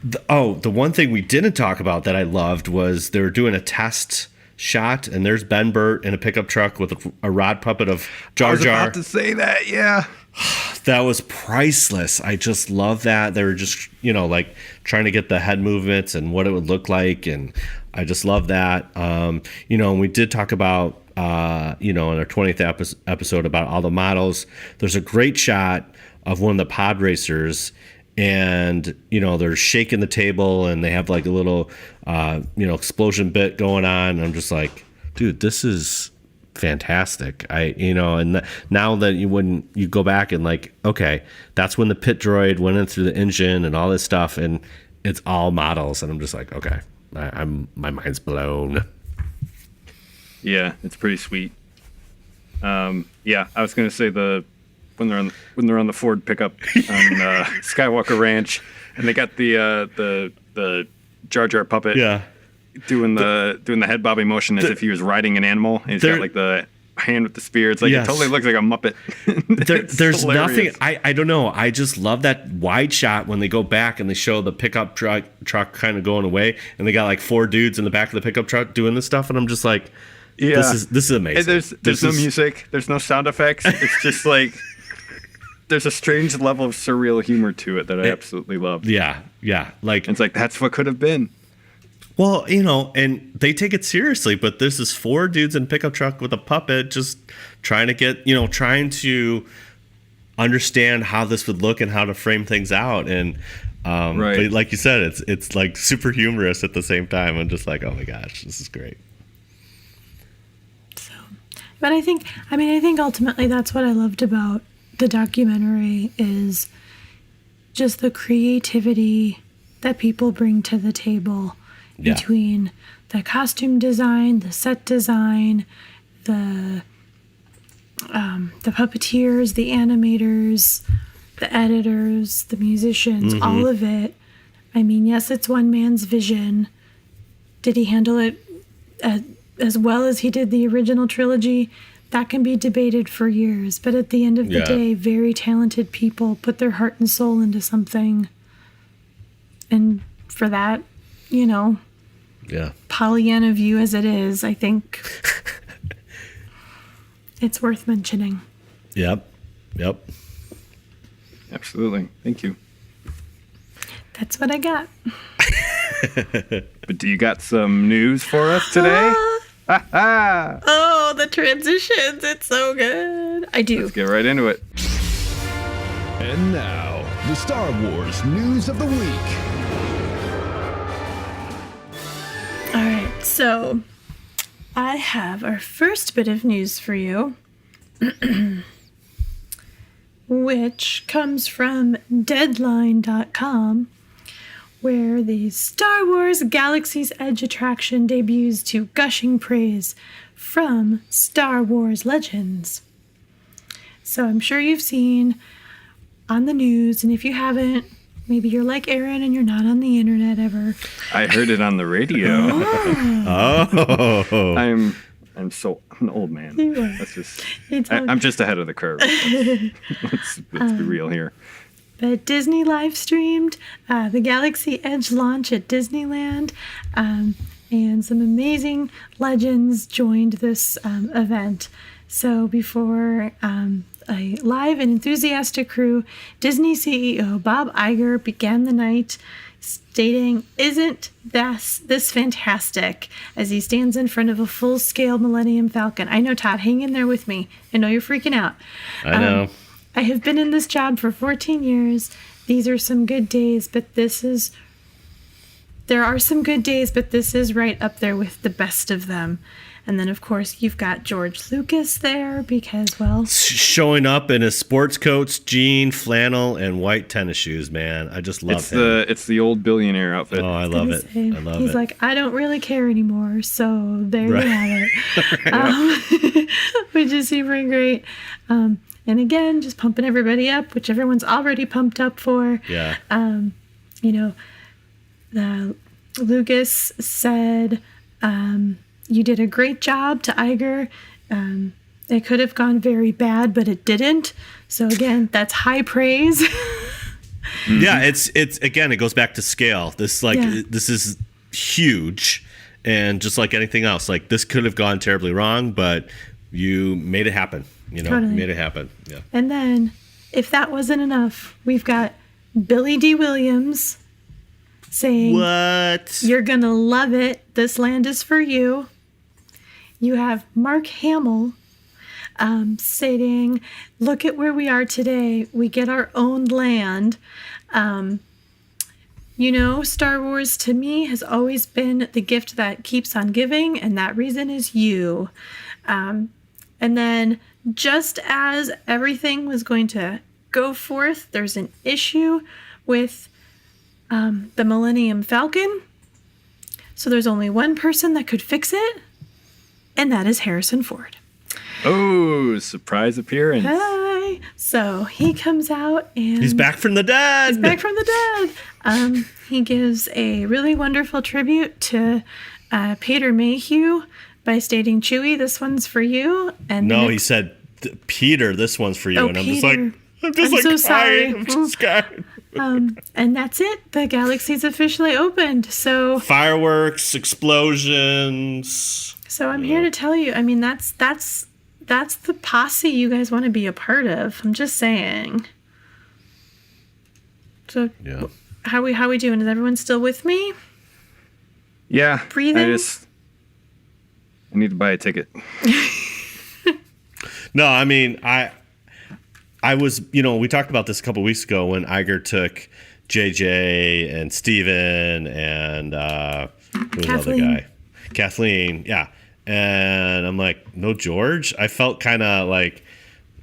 The one thing we didn't talk about that I loved was they were doing a test shot, and there's Ben Burt in a pickup truck with a rod puppet of Jar Jar. I was about to say that, yeah. That was priceless. I just love that. They were just, you know, like trying to get the head movements and what it would look like, and I just love that. You know, and we did talk about in our 20th episode about all the models. There's a great shot of one of the pod racers, and they're shaking the table, and they have like a little explosion bit going on. And I'm just like, dude, this is fantastic. Now that you go back and like, okay, that's when the pit droid went in through the engine and all this stuff, and it's all models, and I'm just like, okay, my mind's blown. Yeah, it's pretty sweet. I was gonna say when they're on the Ford pickup on Skywalker Ranch, and they got the Jar Jar puppet, doing the head bobbing motion as if he was riding an animal. And he's got like the hand with the spear. It's like it totally looks like a Muppet. There's hilarious. nothing. I don't know. I just love that wide shot when they go back and they show the pickup truck kind of going away, and they got like 4 dudes in the back of the pickup truck doing this stuff, and I'm just like, this is amazing. And there's no music. There's no sound effects. It's just like there's a strange level of surreal humor to it that I absolutely love. Yeah. Like it's like that's what could have been. Well, and they take it seriously, but there's this 4 dudes in a pickup truck with a puppet just trying to understand how this would look and how to frame things out. And but like you said, it's like super humorous at the same time. I'm just like, oh my gosh, this is great. So, but I think ultimately that's what I loved about the documentary is just the creativity that people bring to the table. Yeah. Between the costume design, the set design, the puppeteers, the animators, the editors, the musicians, all of it. I mean, yes, it's one man's vision. Did he handle it as well as he did the original trilogy? That can be debated for years. But at the end of the day, very talented people put their heart and soul into something. And for that, Pollyanna view as it is, I think it's worth mentioning. Yep. Absolutely. Thank you. That's what I got. But do you got some news for us today? Oh, the transitions. It's so good. I do. Let's get right into it. And now, the Star Wars news of the week. All right, so I have our first bit of news for you, which comes from Deadline.com, where the Star Wars Galaxy's Edge attraction debuts to gushing praise from Star Wars Legends. So I'm sure you've seen on the news, and if you haven't, maybe you're like Aaron and you're not on the internet ever. I heard it on the radio. Oh. I'm an old man. You are. That's just It's I'm just ahead of the curve. Let's be real here. But Disney live streamed the Galaxy Edge launch at Disneyland, and some amazing legends joined this event. So before a live and enthusiastic crew, Disney CEO Bob Iger began the night stating, "Isn't this fantastic?" as he stands in front of a full-scale Millennium Falcon. I know, Todd, hang in there with me. I know you're freaking out. I know. I have been in this job for 14 years. These are some good days, but there are some good days, but this is right up there with the best of them. And then, of course, you've got George Lucas there because, well... showing up in his sports coats, jean, flannel, and white tennis shoes, man. I just love him. It's the old billionaire outfit. Oh, I love it. He's like, I don't really care anymore, so there you have it. Which is super great. And again, just pumping everybody up, which everyone's already pumped up for. Yeah. Lucas said... you did a great job to Iger. It could have gone very bad, but it didn't. So again, that's high praise. Yeah, it's again, it goes back to scale. This is huge, and just like anything else, like this could have gone terribly wrong, but you made it happen. Totally. You made it happen. Yeah. And then, if that wasn't enough, we've got Billy D. Williams saying, "What? You're gonna love it. This land is for you. you have Mark Hamill stating, look at where we are today. We get our own land. Star Wars to me has always been the gift that keeps on giving, and that reason is you. And then just as everything was going to go forth, there's an issue with the Millennium Falcon. So there's only one person that could fix it, and that is Harrison Ford. Oh, surprise appearance. Hi. So he comes out and... He's back from the dead. He's back from the dead. He gives a really wonderful tribute to Peter Mayhew by stating, Chewie, this one's for you. And no, he said, Peter, this one's for you. Oh, and I'm Peter. I'm so sorry. I'm just scared. And that's it. The galaxy's officially opened. So fireworks, explosions. So I'm here to tell you, I mean, that's the posse you guys want to be a part of. I'm just saying. So yeah. How we doing? Is everyone still with me? Yeah. Breathing? I need to buy a ticket. No, I mean, I was, we talked about this a couple weeks ago when Iger took JJ and Steven and who was the other guy? Kathleen, yeah. And I'm like, no George? I felt kind of like,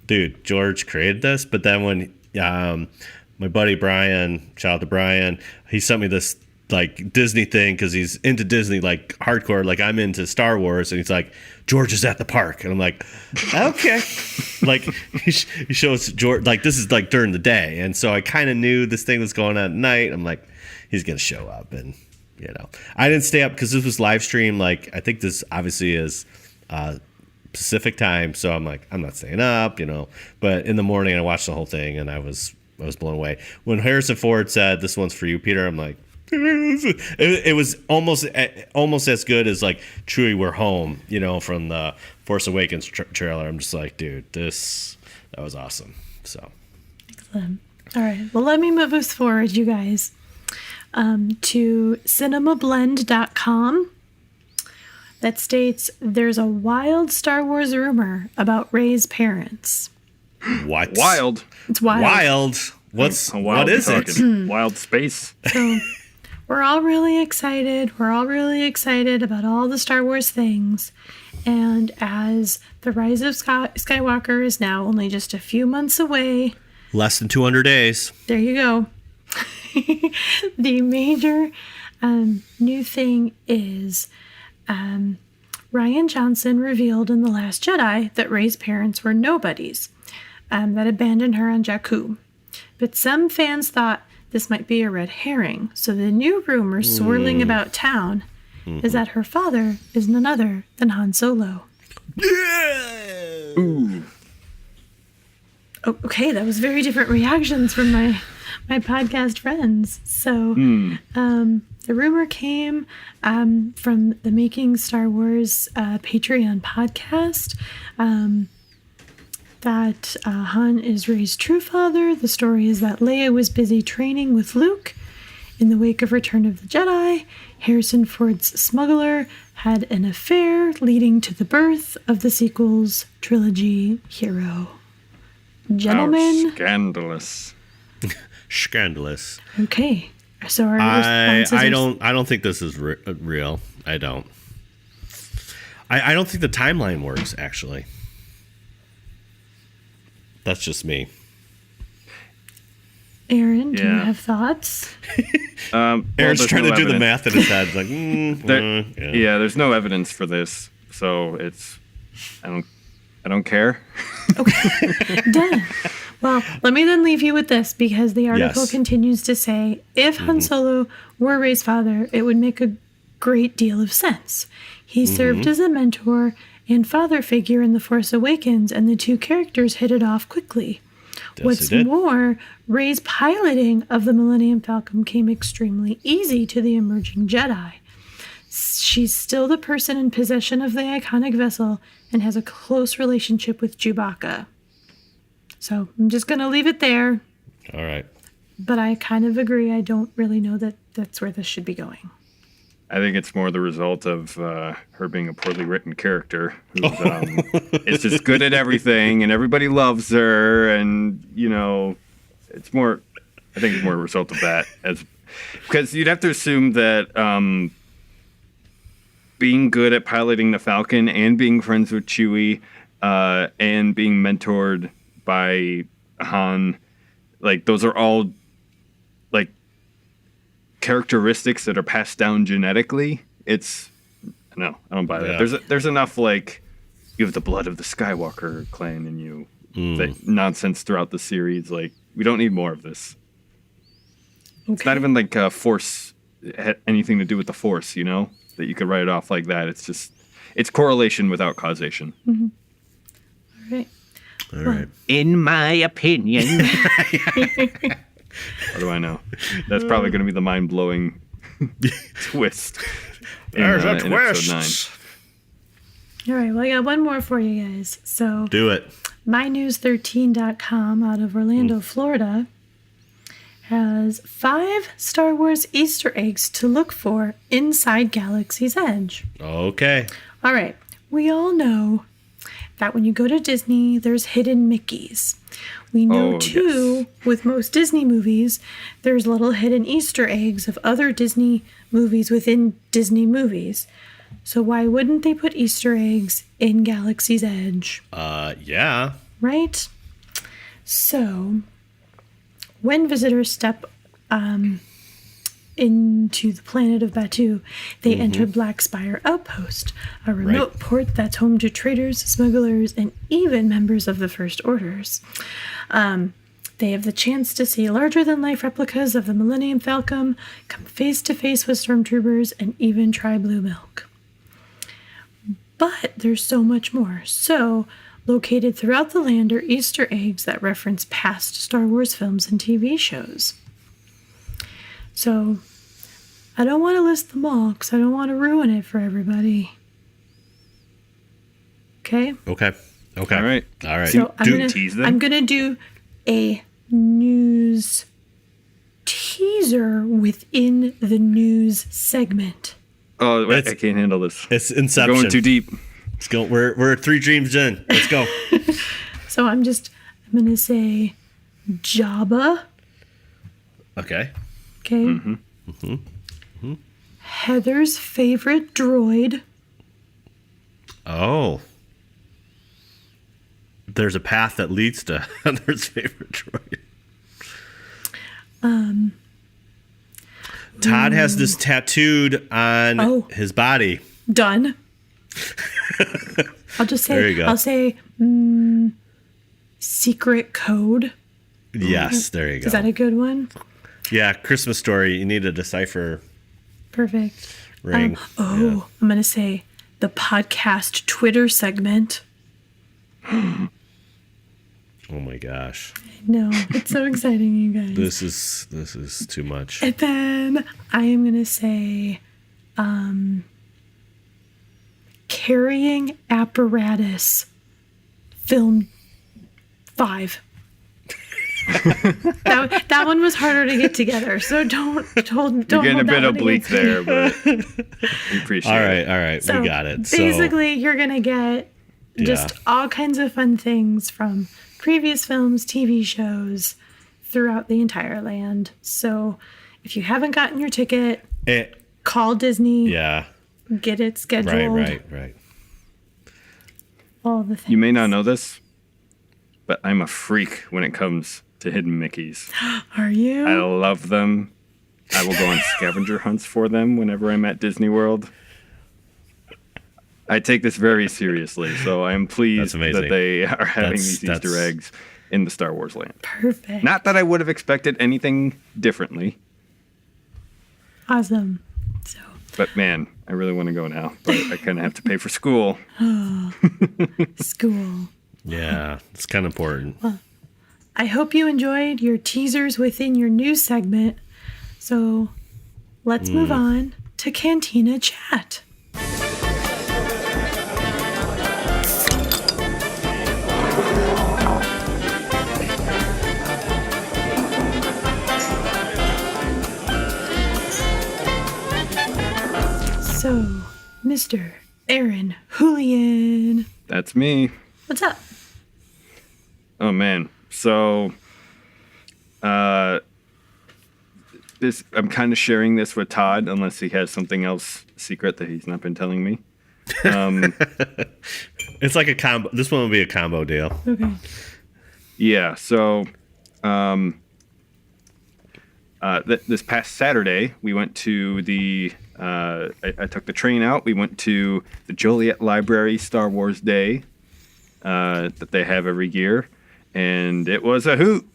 dude, George created this. But then when my buddy Brian, shout out to Brian, he sent me this like Disney thing because he's into Disney like hardcore, like I'm into Star Wars, and he's like, George is at the park, and I'm like, okay. Like he shows George, like this is like during the day, and so I kind of knew this thing was going on at night. I'm like, he's gonna show up, and I didn't stay up because this was live stream. Like I think this obviously is Pacific time, so I'm like, I'm not staying up, But in the morning, I watched the whole thing, and I was blown away when Harrison Ford said, "This one's for you, Peter." I'm like. It was almost as good as like Chewie, we're home, from the Force Awakens trailer. I'm just like, dude, that was awesome. So, excellent. All right, well, let me move us forward, you guys, to cinemablend.com that states there's a wild Star Wars rumor about Rey's parents. What? Wild? It's wild. Wild? What is it? Wild space. So. We're all really excited. We're all really excited about all the Star Wars things. And as The Rise of Skywalker is now only just a few months away. Less than 200 days. There you go. The major new thing is Rian Johnson revealed in The Last Jedi that Rey's parents were nobodies that abandoned her on Jakku. But some fans thought this might be a red herring. So the new rumor swirling about town is that her father is none other than Han Solo. Yeah! Ooh. Oh, okay, that was very different reactions from my podcast friends. So the rumor came from the Making Star Wars Patreon podcast. That Han is Rey's true father. The story is that Leia was busy training with Luke. In the wake of Return of the Jedi, Harrison Ford's smuggler had an affair leading to the birth of the sequel's trilogy hero. Gentlemen. Ouch, scandalous. Scandalous. Okay. So our responses I don't think this is real. I don't. I don't think the timeline works, actually. That's just me. Aaron, do you have thoughts? Aaron's trying to do the math in his head. Like, there's no evidence for this, so I don't care. Okay, done. Well, let me then leave you with this, because the article continues to say, if Han Solo were Rey's father, it would make a great deal of sense. He served as a mentor and father figure in The Force Awakens, and the two characters hit it off quickly. What's more, Rey's piloting of the Millennium Falcon came extremely easy to the emerging Jedi. She's still the person in possession of the iconic vessel and has a close relationship with Chewbacca. So I'm just going to leave it there. All right. But I kind of agree. I don't really know that that's where this should be going. I think it's more the result of her being a poorly written character who is just good at everything, and everybody loves her, and it's more. I think it's more a result of that, because you'd have to assume that being good at piloting the Falcon and being friends with Chewie and being mentored by Han, like those are all like characteristics that are passed down genetically. I don't buy that. Yeah. There's enough like you have the blood of the Skywalker clan in you. That nonsense throughout the series. Like we don't need more of this. Okay. It's not even like Force had anything to do with the Force, that you could write it off like that. It's just it's correlation without causation. Mm-hmm. All right. All right. In my opinion. What do I know? That's probably going to be the mind-blowing twist. There's a in episode twist. 9. All right. Well, I got one more for you guys. So Do it. mynews13.com out of Orlando, Florida, has 5 Star Wars Easter eggs to look for inside Galaxy's Edge. Okay. All right. We all know that when you go to Disney, there's hidden Mickeys. We know, too, with most Disney movies, there's little hidden Easter eggs of other Disney movies within Disney movies. So why wouldn't they put Easter eggs in Galaxy's Edge? Yeah. Right? So, when visitors step into the planet of Batuu, they enter Black Spire Outpost, a remote port that's home to traders, smugglers, and even members of the First Orders. They have the chance to see larger-than-life replicas of the Millennium Falcon, come face-to-face with stormtroopers, and even try blue milk. But there's so much more. So, located throughout the land are Easter eggs that reference past Star Wars films and TV shows. So, I don't want to list them all because I don't want to ruin it for everybody. Okay? Okay. All right. So Tease them. I'm gonna do a news teaser within the news segment. Oh, wait, It's- I can't handle this. It's Inception. Going too deep. Let's go. We're 3 dreams in. Let's go. So I'm gonna say Jabba. Okay. Okay. Heather's favorite droid. Oh. There's a path that leads to Heather's favorite droid. Todd has this tattooed on his body. Done. I'll just say. There you go. I'll say secret code. Yes, there you go. Is that a good one? Yeah, Christmas Story. You need a decipher Perfect. ring. I'm gonna say the podcast Twitter segment. Oh my gosh. No, it's so exciting, you guys. This is too much. And then I am gonna say carrying apparatus film 5. that one was harder to get together, so don't You're getting a hold bit that one oblique against me. there, but we appreciate it. All right. So We got it. basically, you're gonna get just all kinds of fun things from previous films, TV shows, throughout the entire land. So if you haven't gotten your ticket, call Disney. Yeah. Get it scheduled. Right. All the things. You may not know this, but I'm a freak when it comes to hidden Mickeys. Are you? I love them. I will go on scavenger hunts for them whenever I'm at Disney World. I take this very seriously, so I am pleased that they are having these Easter eggs in the Star Wars land. Perfect. Not that I would have expected anything differently. Awesome. So. But man, I really want to go now. But I kind of have to pay for school. School. Yeah, it's kind of important. Well, I hope you enjoyed your teasers within your news segment. So let's move on to Cantina Chat. So, Mr. Aaron Julian. That's me. What's up? Oh man. So this I'm kind of sharing this with Todd unless he has something else secret that he's not been telling me. It's like a combo. This one will be a combo deal. Okay. Yeah, so this past Saturday we went to the I took the train out. We went to the Joliet Library Star Wars Day that they have every year, and it was a hoot.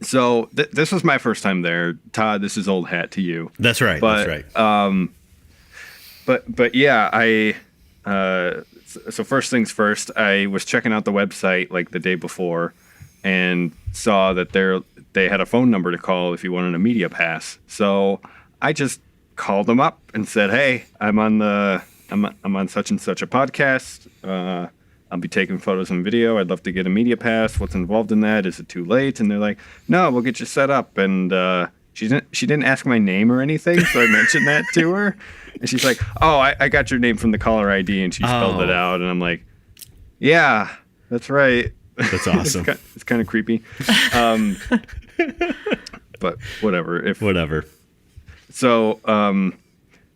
So this was my first time there. Todd, this is old hat to you. That's right. But, that's right. But yeah, so first things first, I was checking out the website like the day before and saw that they had a phone number to call if you wanted a media pass. So I just called them up and said, "Hey, I'm on such and such a podcast. I'll be taking photos and video. I'd love to get a media pass. What's involved in that? Is it too late?" And they're like, "No, we'll get you set up." And she didn't ask my name or anything, so I mentioned that to her. And she's like, "Oh, I got your name from the caller ID," and she spelled it out. And I'm like, "Yeah, that's right." That's awesome. It's kind of creepy. But whatever. Whatever. So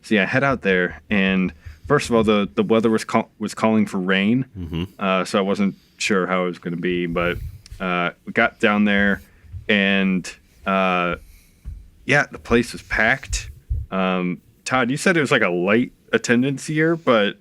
yeah, I head out there, and first of all, the weather was calling for rain, so I wasn't sure how it was going to be. But we got down there, and yeah, the place was packed. Todd, you said it was like a light attendance year, but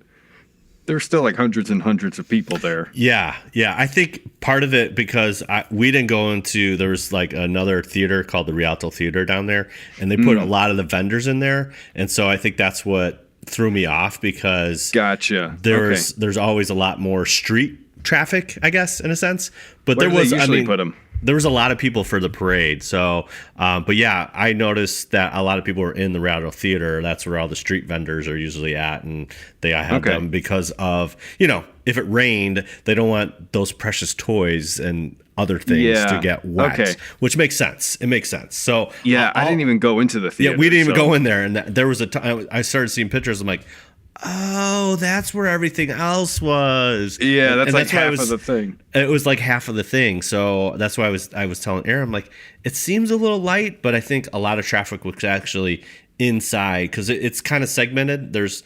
there were still like hundreds and hundreds of people there. Yeah. I think part of it because we didn't go into, there was like another theater called the Rialto Theater down there, and they put a lot of the vendors in there, and so I think that's what threw me off because Gotcha. There's always a lot more street traffic, I guess, in a sense. But Where there do was they usually put them? There was a lot of people for the parade. So, but yeah, I noticed that a lot of people were in the Rialto Theater. That's where all the street vendors are usually at. And they have them because of, if it rained, they don't want those precious toys and other things to get wet, which makes sense. It makes sense. So yeah, I didn't even go into the theater. Yeah, we didn't even go in there. And there was a time I started seeing pictures. I'm like, oh, that's where everything else was. Yeah, that's half of the thing. It was like half of the thing. So that's why I was telling Aaron, I'm like, it seems a little light, but I think a lot of traffic was actually inside because it's kind of segmented. There's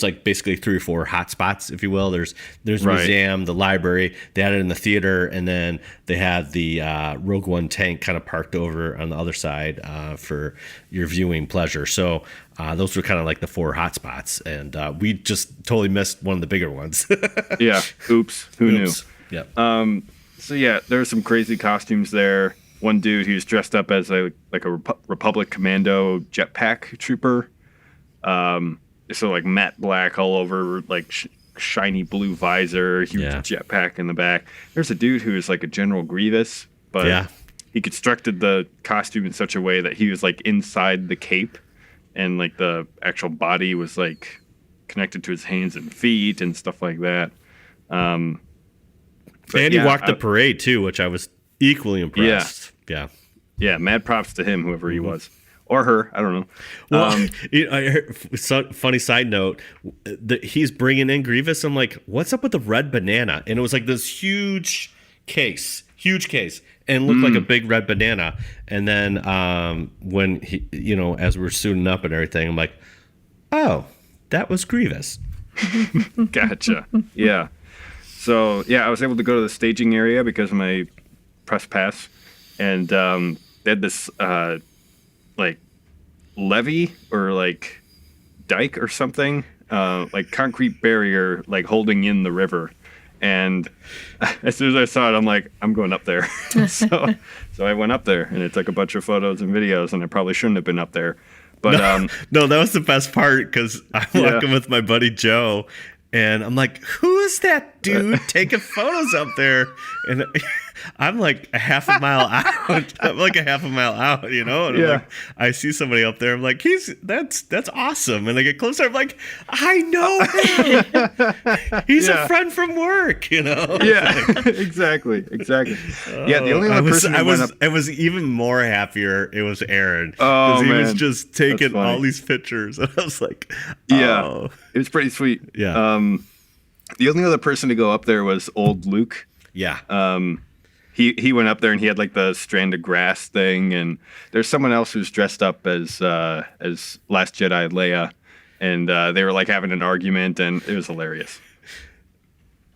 like basically 3 or 4 hot spots, if you will. There's museum, the library, they had it in the theater, and then they had the Rogue One tank kind of parked over on the other side for your viewing pleasure. So those were kind of like the 4 hot spots, and we just totally missed one of the bigger ones. Yeah. Oops. Who knew? Yep. So yeah, there were some crazy costumes there. One dude, he was dressed up as a Republic Commando jetpack trooper. So like matte black all over, like shiny blue visor, huge jetpack in the back. There's a dude who is like a General Grievous, but he constructed the costume in such a way that he was like inside the cape, and like the actual body was like connected to his hands and feet and stuff like that. And he walked the parade too, which I was equally impressed. Yeah, mad props to him, whoever he was. Or her, I don't know. Well, I heard, funny side note, he's bringing in Grievous. I'm like, what's up with the red banana? And it was like this huge case, and looked like a big red banana. And then when he, as we're suiting up and everything, I'm like, oh, that was Grievous. Gotcha. Yeah. So, yeah, I was able to go to the staging area because of my press pass. And they had this, like, levee or, like, dike or something, like concrete barrier, like, holding in the river. And as soon as I saw it, I'm like, I'm going up there. So I went up there, and it took a bunch of photos and videos, and I probably shouldn't have been up there. But no, that was the best part because I'm walking with my buddy Joe, and I'm like, who is that dude taking photos up there, and I'm like a half a mile out. I'm like a half a mile out, you know. And I'm like, I see somebody up there. I'm like, that's awesome. And I get closer. I'm like, I know him. He's a friend from work, you know. Yeah, exactly. Yeah, the only other person I was even more happier. It was Aaron. Oh, he man. was just taking all these pictures, and I was like, yeah, it was pretty sweet. Yeah. The only other person to go up there was old Luke. Yeah. He went up there and he had like the strand of grass thing, and there's someone else who's dressed up as Last Jedi Leia, and they were like having an argument, and it was hilarious.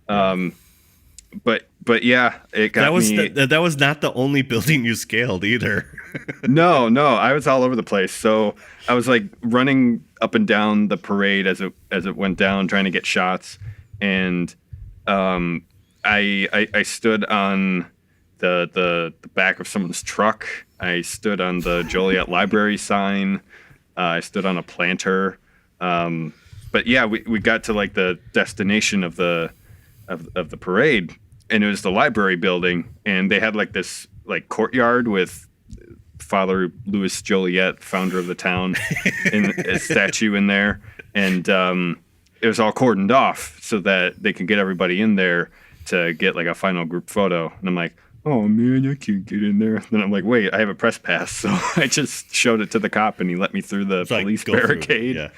But yeah, it got me. That was not the only building you scaled either. No, I was all over the place. So I was like running up and down the parade as it went down, trying to get shots, and I stood on the back of someone's truck. I stood on the Joliet Library sign. I stood on a planter. But yeah, we got to like the destination of the parade, and it was the library building, and they had like this like courtyard with Father Louis Joliet, founder of the town, in a statue in there, and it was all cordoned off so that they could get everybody in there to get like a final group photo. And I'm like, oh man, I can't get in there. Then I'm like, wait, I have a press pass, so I just showed it to the cop, and he let me through the police barricade. Yeah.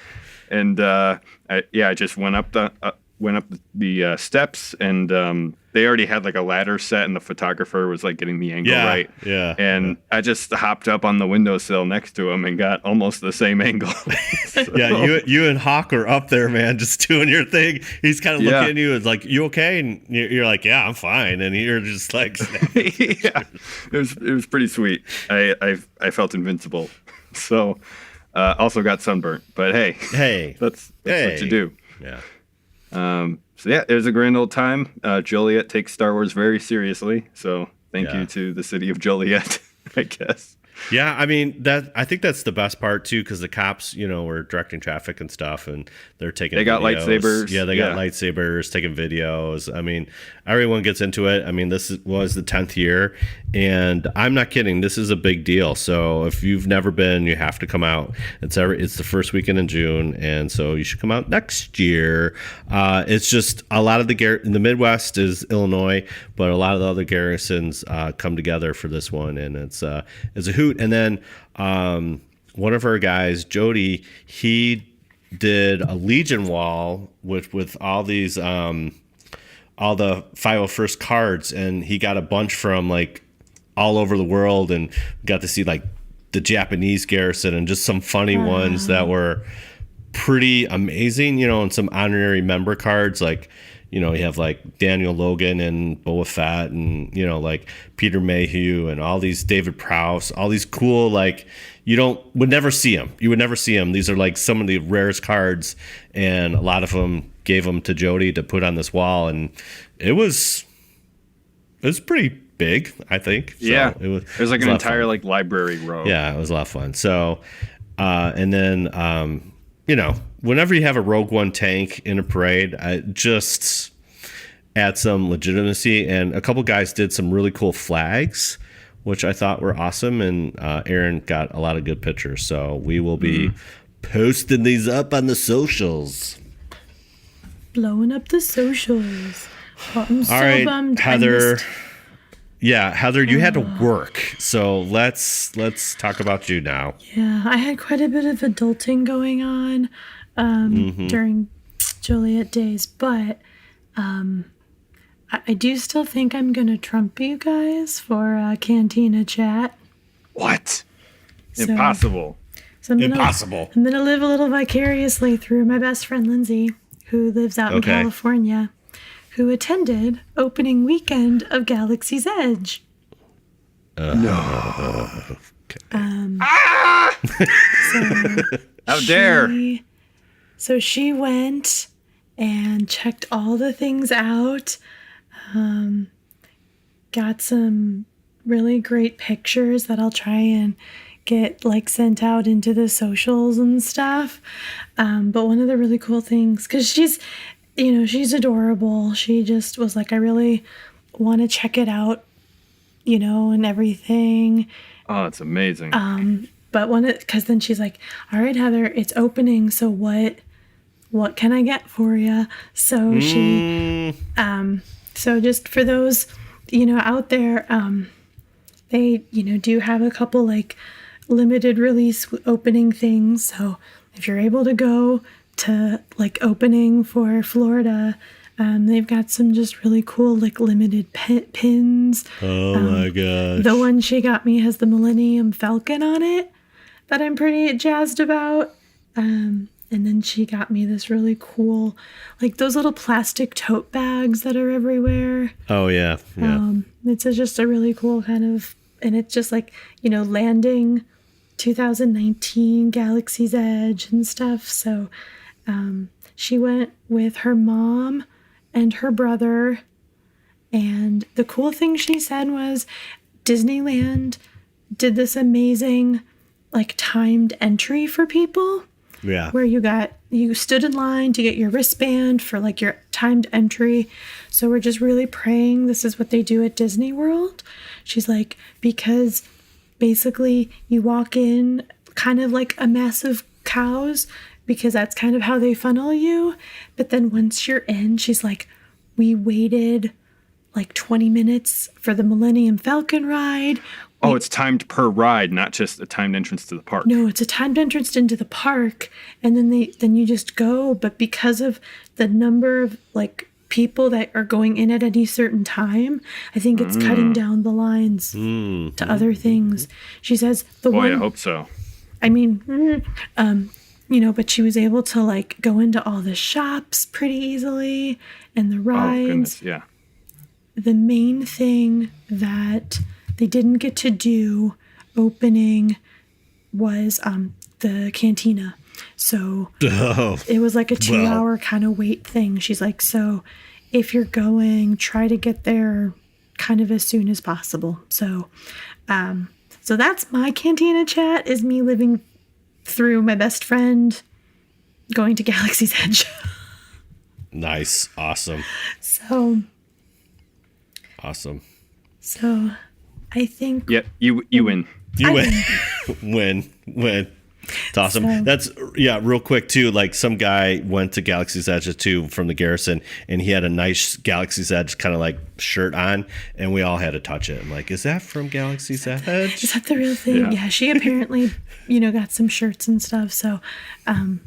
And I just went up the steps, and they already had like a ladder set, and the photographer was like getting the angle right. Yeah. And I just hopped up on the windowsill next to him and got almost the same angle. So, yeah, you and Hawk are up there, man, just doing your thing. He's kind of looking at you and like, you okay? And you're like, yeah, I'm fine. And you're just like, yeah, it was pretty sweet. I felt invincible. So also got sunburnt, but hey, that's what you do. Yeah. So yeah, it was a grand old time. Joliet takes Star Wars very seriously, so thank you to the city of Joliet, I guess. Yeah, I mean I think that's the best part too, because the cops, were directing traffic and stuff, and they're taking. They got lightsabers. Yeah, they got lightsabers, taking videos. I mean, everyone gets into it. I mean, this was the 10th year, and I'm not kidding. This is a big deal. So if you've never been, you have to come out. It's the first weekend in June, and so you should come out next year. It's just a lot of the Midwest is Illinois, but a lot of the other garrisons come together for this one, and it's a hoot. And then one of our guys, Jody, he did a Legion wall with all these all the 501st cards, and he got a bunch from like all over the world, and got to see like the Japanese garrison and just some funny ones that were pretty amazing, and some honorary member cards like. You have like Daniel Logan and Boba Fett and, like Peter Mayhew and all these David Prowse, all these cool, like would never see them. You would never see them. These are like some of the rarest cards, and a lot of them gave them to Jody to put on this wall. And it was pretty big, I think. So yeah. It was like an entire like library row. Yeah, it was a lot of fun. So, and then, whenever you have a Rogue One tank in a parade, it just adds some legitimacy. And a couple guys did some really cool flags, which I thought were awesome. And Aaron got a lot of good pictures. So we will be posting these up on the socials. Blowing up the socials. Oh, I'm so all right, bummed. Heather. Yeah, Heather, you had to work. So let's talk about you now. Yeah, I had quite a bit of adulting going on during Joliet days, but I do still think I'm going to trump you guys for a Cantina chat. What? Impossible. So I'm Impossible. I'm going to live a little vicariously through my best friend, Lindsay, who lives out in California, who attended opening weekend of Galaxy's Edge. No. How dare! So she went and checked all the things out, got some really great pictures that I'll try and get like sent out into the socials and stuff. But one of the really cool things, because she's adorable. She just was like, I really want to check it out, and everything. Oh, it's amazing. But because then she's like, all right, Heather, it's opening. So what can I get for you? So she, so just for those, out there, they, do have a couple like limited release opening things. So if you're able to go to like opening for Florida, they've got some just really cool like limited pins. Oh my gosh. The one she got me has the Millennium Falcon on it that I'm pretty jazzed about. And then she got me this really cool, like those little plastic tote bags that are everywhere. Oh, yeah. Yeah. It's just a really cool kind of, and it's just like, landing 2019 Galaxy's Edge and stuff. So she went with her mom and her brother. And the cool thing she said was Disneyland did this amazing, like, timed entry for people. Yeah. Where you stood in line to get your wristband for like your timed entry. So we're just really praying this is what they do at Disney World. She's like, because basically you walk in kind of like a mass of cows because that's kind of how they funnel you. But then once you're in, she's like, we waited like 20 minutes for the Millennium Falcon ride. Oh, it's timed per ride, not just a timed entrance to the park. No, it's a timed entrance into the park, and then you just go. But because of the number of like people that are going in at any certain time, I think it's cutting down the lines to other things. She says I hope so. I mean, but she was able to like go into all the shops pretty easily and the rides. Oh goodness, yeah. The main thing that they didn't get to do opening was the cantina. So it was like a 2-hour kind of wait thing. She's like, so if you're going, try to get there kind of as soon as possible. So that's my cantina chat, is me living through my best friend going to Galaxy's Edge. Nice. Awesome. Awesome. So I think... Yeah, you win. You win. Win. It's awesome. So, That's, real quick, too. Like, some guy went to Galaxy's Edge, too, from the Garrison, and he had a nice Galaxy's Edge kind of, like, shirt on, and we all had to touch it. I'm like, is that from Galaxy's Edge? Is that the real thing? Yeah, she apparently, got some shirts and stuff. So I'll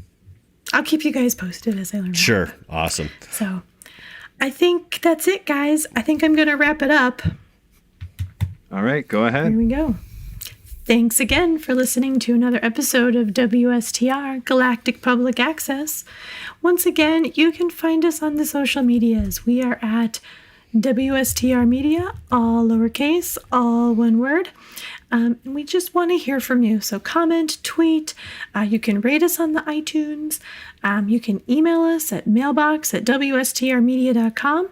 keep you guys posted as I learn more. Sure. Awesome. So I think that's it, guys. I think I'm going to wrap it up. All right, go ahead. Here we go. Thanks again for listening to another episode of WSTR Galactic Public Access. Once again, you can find us on the social medias. We are at WSTR Media, all lowercase, all one word. And we just want to hear from you. So comment, tweet. You can rate us on the iTunes. You can email us at mailbox@wstrmedia.com.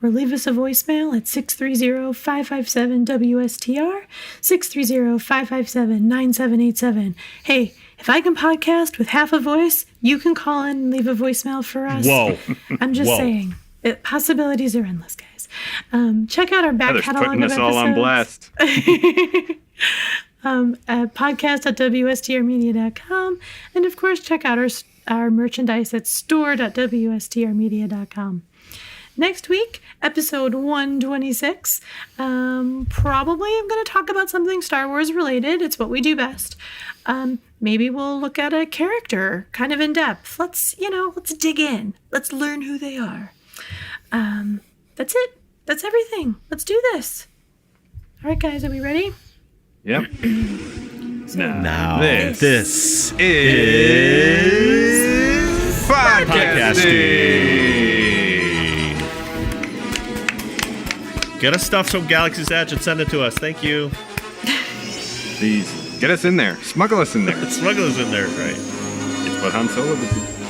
or leave us a voicemail at 630-557-WSTR, 630-557-9787. Hey, if I can podcast with half a voice, you can call in and leave a voicemail for us. Whoa. I'm just saying. Possibilities are endless, guys. Check out our back catalog putting of us all on blast. Podcast at WSTRmedia.com. And, of course, check out our merchandise at store.wstrmedia.com. Next week, episode 126, probably I'm going to talk about something Star Wars related. It's what we do best. Maybe we'll look at a character kind of in depth. Let's dig in. Let's learn who they are. That's it. That's everything. Let's do this. All right, guys, are we ready? Yep. Now, this is podcasting. Get us stuff from Galaxy's Edge and send it to us. Thank you. Please, get us in there. Smuggle us in there. Smuggle us in there, right? It's what Han Solo would do.